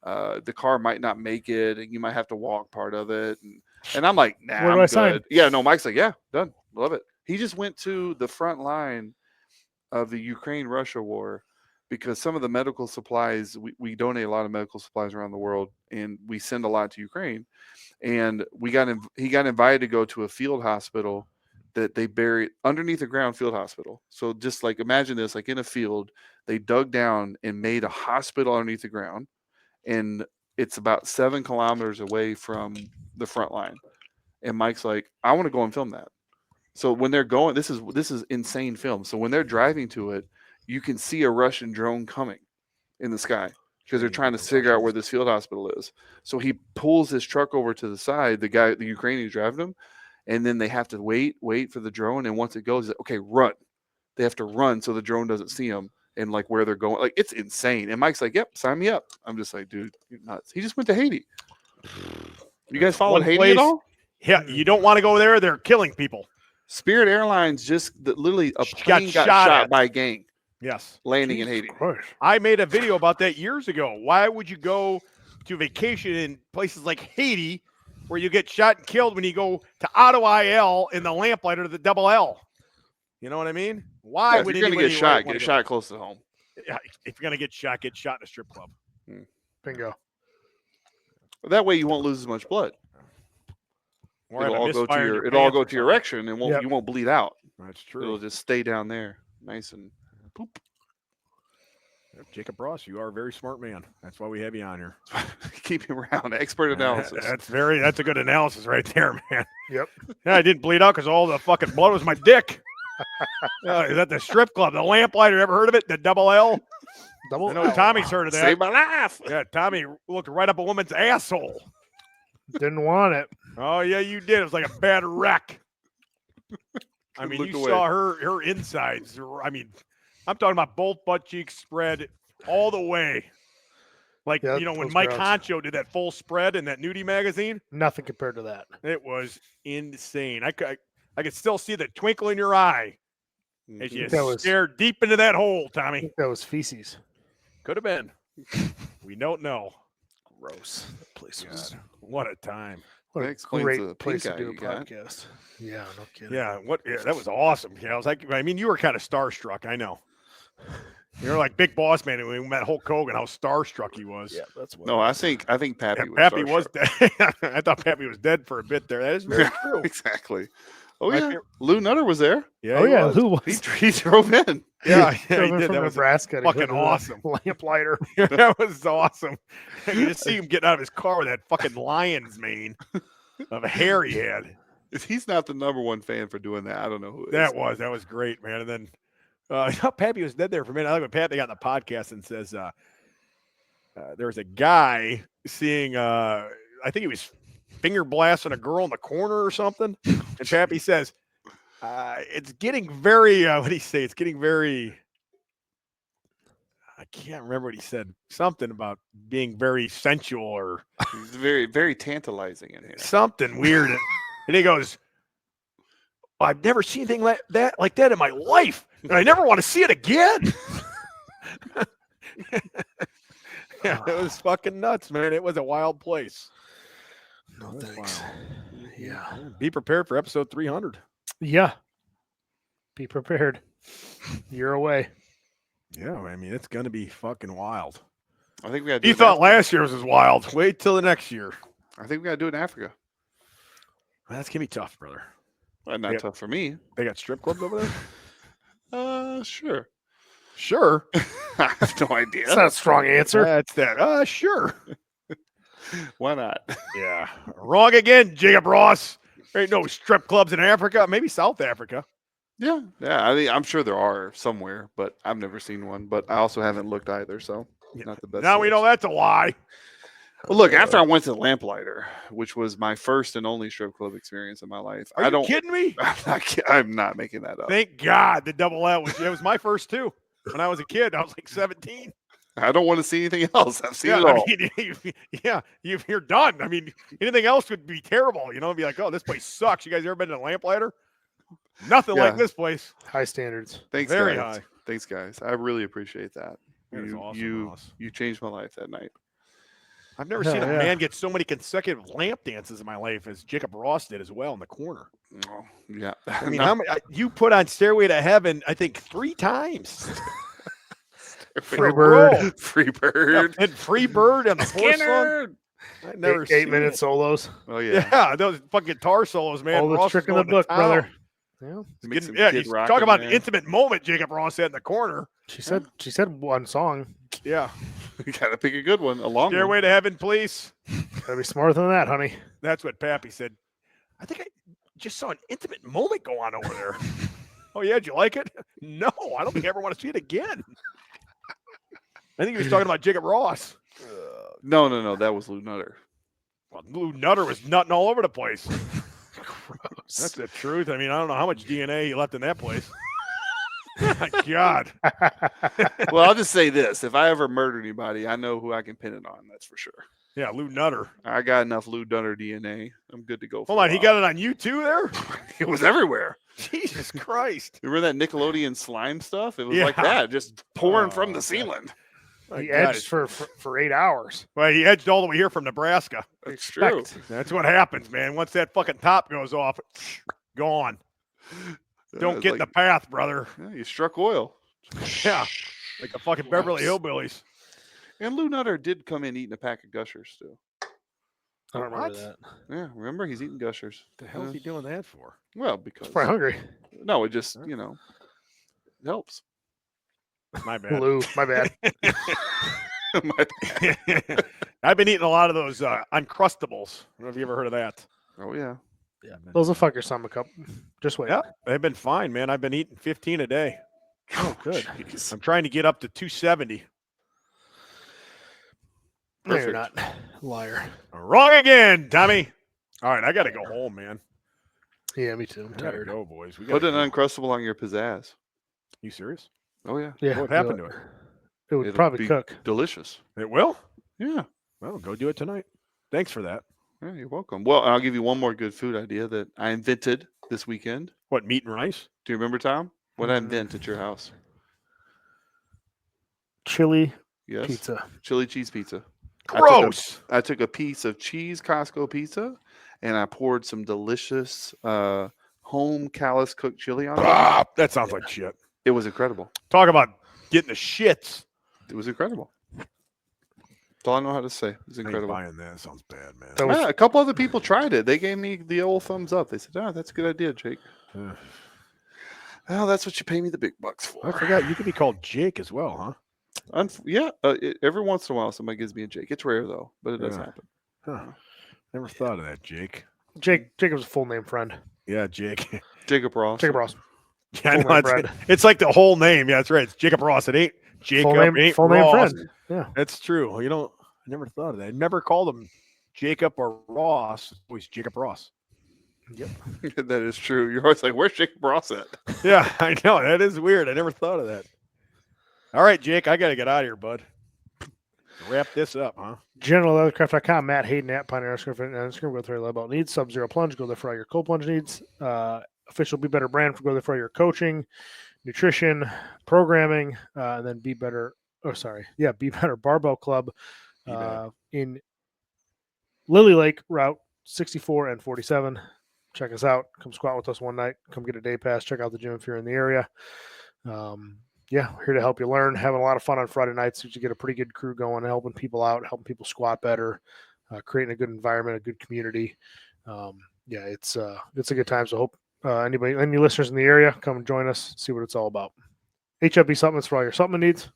the car might not make it, and you might have to walk part of it. And I'm like, nah, I'm good. Sign? Yeah, no, Mike's like, yeah, done. Love it. He just went to the front line of the Ukraine-Russia war because some of the medical supplies, we donate a lot of medical supplies around the world, and we send a lot to Ukraine. And he got invited to go to a field hospital that they buried underneath a ground field hospital. So just imagine this, in a field, they dug down and made a hospital underneath the ground. And it's about 7 kilometers away from the front line. And Mike's like, I want to go and film that. So when they're going, this is insane film. So when they're driving to it, you can see a Russian drone coming in the sky because they're trying to figure out where this field hospital is. So he pulls his truck over to the side, the Ukrainian's driving him, and then they have to wait for the drone. And once it goes, he's like, okay, run. They have to run so the drone doesn't see them and where they're going. It's insane. And Mike's like, yep, sign me up. I'm just like, dude, you're nuts. He just went to Haiti. You guys followed Haiti at all? Yeah, you don't want to go there. They're killing people. Spirit Airlines literally a plane got shot by a gang. Yes. Landing in Haiti. I made a video about that years ago. Why would you go to vacation in places like Haiti where you get shot and killed when you go to Ottawa IL in the lamplighter to the double L? You know what I mean? Why would you're going to get shot? Get shot close to home. Yeah, if you're going to get shot in a strip club. Bingo. That way you won't lose as much blood. It'll all go to your erection and you won't bleed out. That's true. It'll just stay down there, nice and poop. Jacob Ross, you are a very smart man. That's why we have you on here. Keep him around. Expert analysis. That's a good analysis right there, man. Yep. Yeah, I didn't bleed out because all the fucking blood was my dick. Is that the strip club? The lamplighter, ever heard of it? The double L? I know Tommy's heard of that. Saved my life. Yeah, Tommy looked right up a woman's asshole. Didn't want it. Oh, yeah, you did. It was like a bad wreck. I mean, you saw her insides. I mean, I'm talking about both butt cheeks spread all the way. When Mike Honcho did that full spread in that nudie magazine. Nothing compared to that. It was insane. I could still see the twinkle in your eye as you stared deep into that hole, Tommy. I think that was feces. Could have been. We don't know. Gross. That place was. What a time. What a great place to do a podcast. Yeah, no kidding. Yeah, that was awesome. Yeah, I was like, you were kind of starstruck. I know. You're like Big Boss Man when we met Hulk Hogan, how starstruck he was. Yeah, that's what. No, I think Pappy Yeah, was Pappy was starstruck. dead. I thought Pappy was dead for a bit there. That is very true. Exactly. Oh My yeah, favorite- Lou Nutter was there. Yeah, Oh he yeah, was. who was? He drove in. Yeah, he Drove in did. from That was Nebraska. to fucking go to the awesome. Lamplighter. That was awesome. You just see him getting out of his car with that fucking lion's mane of hair he had. If he's not the #1 fan for doing that, I don't know who is. That was great, man. And then Pappy was dead there for a minute. I like when Pappy got on the podcast and says there was a guy seeing I think he was finger blasting a girl in the corner or something. And Pappy says, it's getting very what did he say? It's getting very I can't remember what he said. Something about being very sensual or He's very, very tantalizing in here. something weird. And he goes, I've never seen anything like that in my life. And I never want to see it again. Yeah, it was fucking nuts, man. It was a wild place. No It was thanks. wild. Yeah. Be prepared for episode 300. Yeah. Be prepared. You're away. Yeah, I mean, it's going to be fucking wild. I think we got. You thought last year's was wild. Wait till the next year. I think we got to do it in Africa. That's going to be tough, brother. Well, not Yeah. tough for me. They got strip clubs over there? Sure. Sure. I have no idea. That's not a strong answer. That's that. Sure. Why not? Yeah. Wrong again, Jacob Ross. There ain't no strip clubs in Africa. Maybe South Africa. Yeah. I mean, I'm sure there are somewhere, but I've never seen one. But I also haven't looked either, so not the best. Now we know source. that's a lie. Well, look, after I went to the Lamplighter, which was my first and only strip club experience in my life, Are you kidding me? I'm not making that up. Thank God the double L was my first too. When I was a kid, I was like 17. I don't want to see anything else. I've seen it all. I mean, you're done. I mean, anything else would be terrible. You know, be like, oh, this place sucks. You guys ever been to a Lamplighter? Nothing like Yeah. this place. High standards. Thanks, Very guys. high. Thanks, guys. I really appreciate that. That is awesome, you Ross. changed my life that night. I've never Hell seen a yeah. man get so many consecutive lamp dances in my life as Jacob Ross did as well in the corner. Oh, yeah. I mean, how many, you put on Stairway to Heaven, I think 3 times. Free bird. Row. Free bird. And Free Bird and the fourth one. I never 8-minute seen solos. Oh it. yeah. Yeah, those fucking guitar solos, man. All the Ross trick was in the going to book, town. brother. Yeah. Make some Yeah, Kid you Rock talk in about an there. intimate moment Jacob Ross had in the corner. She said one song. Yeah. You gotta pick a good one. A long Stairway one. to Heaven, please. Gotta be smarter than that, honey. That's what Pappy said. I think I just saw an intimate moment go on over there. Oh, yeah, did you like it? No, I don't think I ever want to see it again. I think he was talking about Jacob Ross. No. That was Lou Nutter. Well, Lou Nutter was nutting all over the place. Gross. That's the truth. I mean, I don't know how much DNA he left in that place. My God. Well, I'll just say this: if I ever murder anybody, I know who I can pin it on. That's for sure. Yeah, Lou Nutter. I got enough Lou Nutter DNA. I'm good to go. Hold on, he got it on you too there? It was everywhere. Jesus Christ. Remember that Nickelodeon slime stuff? It was Yeah. like that, just pouring from Oh, the ceiling. My He God, edged for 8 hours. Well, he edged all the way here from Nebraska. It's true. That's what happens, man. Once that fucking top goes off, gone. Don't It's get in the path, brother. Yeah, you struck oil. Yeah, like the fucking Beverly Hillbillies. And Lou Nutter did come in eating a pack of Gushers too. I don't remember What? that. Yeah, remember he's eating Gushers. The hell is he doing that for? Well, because He's probably hungry. no, it just it helps. My bad. Lou, my bad. I've been eating a lot of those Uncrustables. I don't know if you ever heard of that. Oh yeah. Yeah, Those will fuck your stomach up. Just wait. Yeah, they've been fine, man. I've been eating 15 a day. Oh, good. jeez. I'm trying to get up to 270. No, you're Perfect. not. Liar. Wrong again, Tommy. All right, I got to go home, man. Yeah, me too. I'm I gotta tired. go, boys. We Put gotta an go. Uncrustable on your pizzazz. You serious? Oh yeah. Yeah. What would do happen to it? It would It'll probably be cook. Delicious. It will? Yeah. Well, go do it tonight. Thanks for that. Yeah, you're welcome. Well, I'll give you one more good food idea that I invented this weekend. What, meat and rice? Do you remember, Tom? What I invent at your house? Chili Yes. pizza. Chili cheese pizza. Gross. I took a piece of cheese Costco pizza and I poured some delicious home Kallas cooked chili on it. Ah, that sounds like shit. It was incredible. Talk about getting the shits. It was incredible. That's all I know how to say. It was incredible. Buying that sounds bad, man. Yeah, a couple other people tried it. They gave me the old thumbs up. They said, "Oh, that's a good idea, Jake." Well, that's what you pay me the big bucks for. I forgot you could be called Jake as well, huh? Every once in a while somebody gives me a Jake. It's rare though, but it does happen. Huh. Never thought of that, Jake. Jacob's a full name friend. Yeah, Jake. Jacob Ross. Jacob Ross. Yeah, I know, it's like the whole name. Yeah, that's right. It's Jacob Ross. It ain't Jacob. Full name friend. Yeah, that's true. I never thought of that. I never called him Jacob or Ross. It's always Jacob Ross. Yep. That is true. You're always like, where's Jacob Ross at? Yeah, I know. That is weird. I never thought of that. All right, Jake, I got to get out of here, bud. Wrap this up, huh? GeneralLeathercraft.com, Matt Hayden at Pioneer Instagram. Go there about needs. Sub-Zero Plunge. Go there for all your cold plunge needs. Official Be Better brand. Go there for all your coaching, nutrition, programming, and then Be Better Barbell Club in Lily Lake, Route 64 and 47. Check us out. Come squat with us one night. Come get a day pass. Check out the gym if you're in the area. Here to help you learn. Having a lot of fun on Friday nights. So you get a pretty good crew going, helping people out, helping people squat better, creating a good environment, a good community. It's a good time. So hope any listeners in the area come and join us, see what it's all about. HFB supplements for all your supplement needs.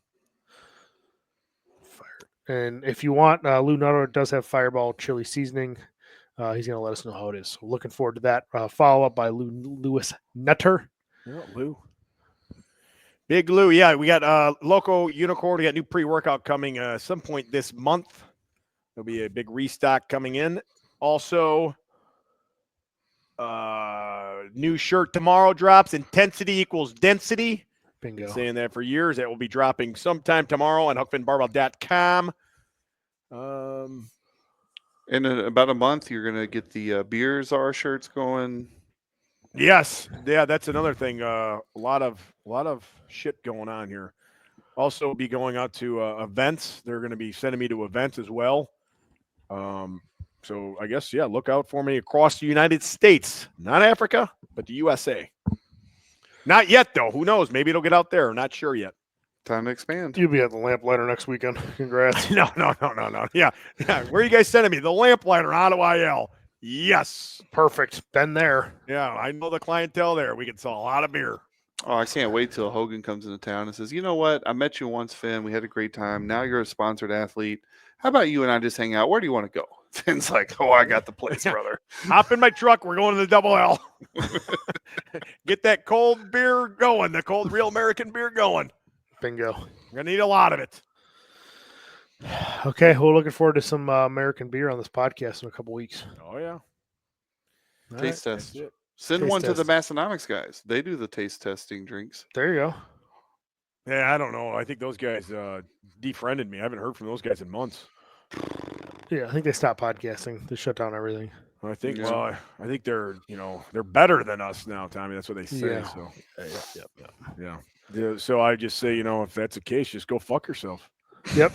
And if you want, Lou Nutter does have Fireball chili seasoning. He's going to let us know how it is. So looking forward to that. Follow up by Lewis Nutter. Yeah, Lou. Big Lou. Yeah, we got Loco Unicorn. We got new pre-workout coming some point this month. There'll be a big restock coming in. Also, new shirt tomorrow drops. Intensity equals density. Bingo. Been saying that for years. That will be dropping sometime tomorrow on hookfinbarbell.com. In about a month, you're going to get the Beer Czar shirts going. Yes. Yeah, that's another thing. A lot of shit going on here. Also be going out to events. They're going to be sending me to events as well. So I guess, look out for me across the United States. Not Africa, but the USA. Not yet, though. Who knows? Maybe it'll get out there. I'm not sure yet. Time to expand. You'll be at the Lamplighter next weekend. Congrats. No. Yeah. Where are you guys sending me? The Lamplighter, Ottawa IL. Yes. Perfect. Been there. Yeah, I know the clientele there. We can sell a lot of beer. Oh, I can't wait till Hogan comes into town and says, you know what? I met you once, Finn. We had a great time. Now you're a sponsored athlete. How about you and I just hang out? Where do you want to go? Finn's like, oh, I got the place, brother. Hop in my truck. We're going to the Double L. Get that cold beer going, the cold real American beer going. Bingo. We're going to need a lot of it. Okay, we're looking forward to some American beer on this podcast in a couple weeks. Oh, yeah. Taste test. Send one to the Massonomics guys. They do the taste testing drinks. There you go. Yeah, I don't know. I think those guys defriended me. I haven't heard from those guys in months. Yeah, I think they stopped podcasting. They shut down everything. I think. Yeah. Well, I think they're better than us now, Tommy. That's what they say. Yeah. So yeah. So I just say, if that's the case, just go fuck yourself. Yep.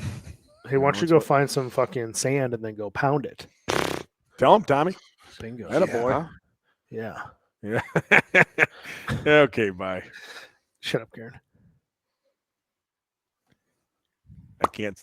Hey, why don't you go find some fucking sand and then go pound it? Tell him, Tommy. Bingo. Attaboy. Yeah. Yeah. Okay. Bye. Shut up, Karen. I can't stop.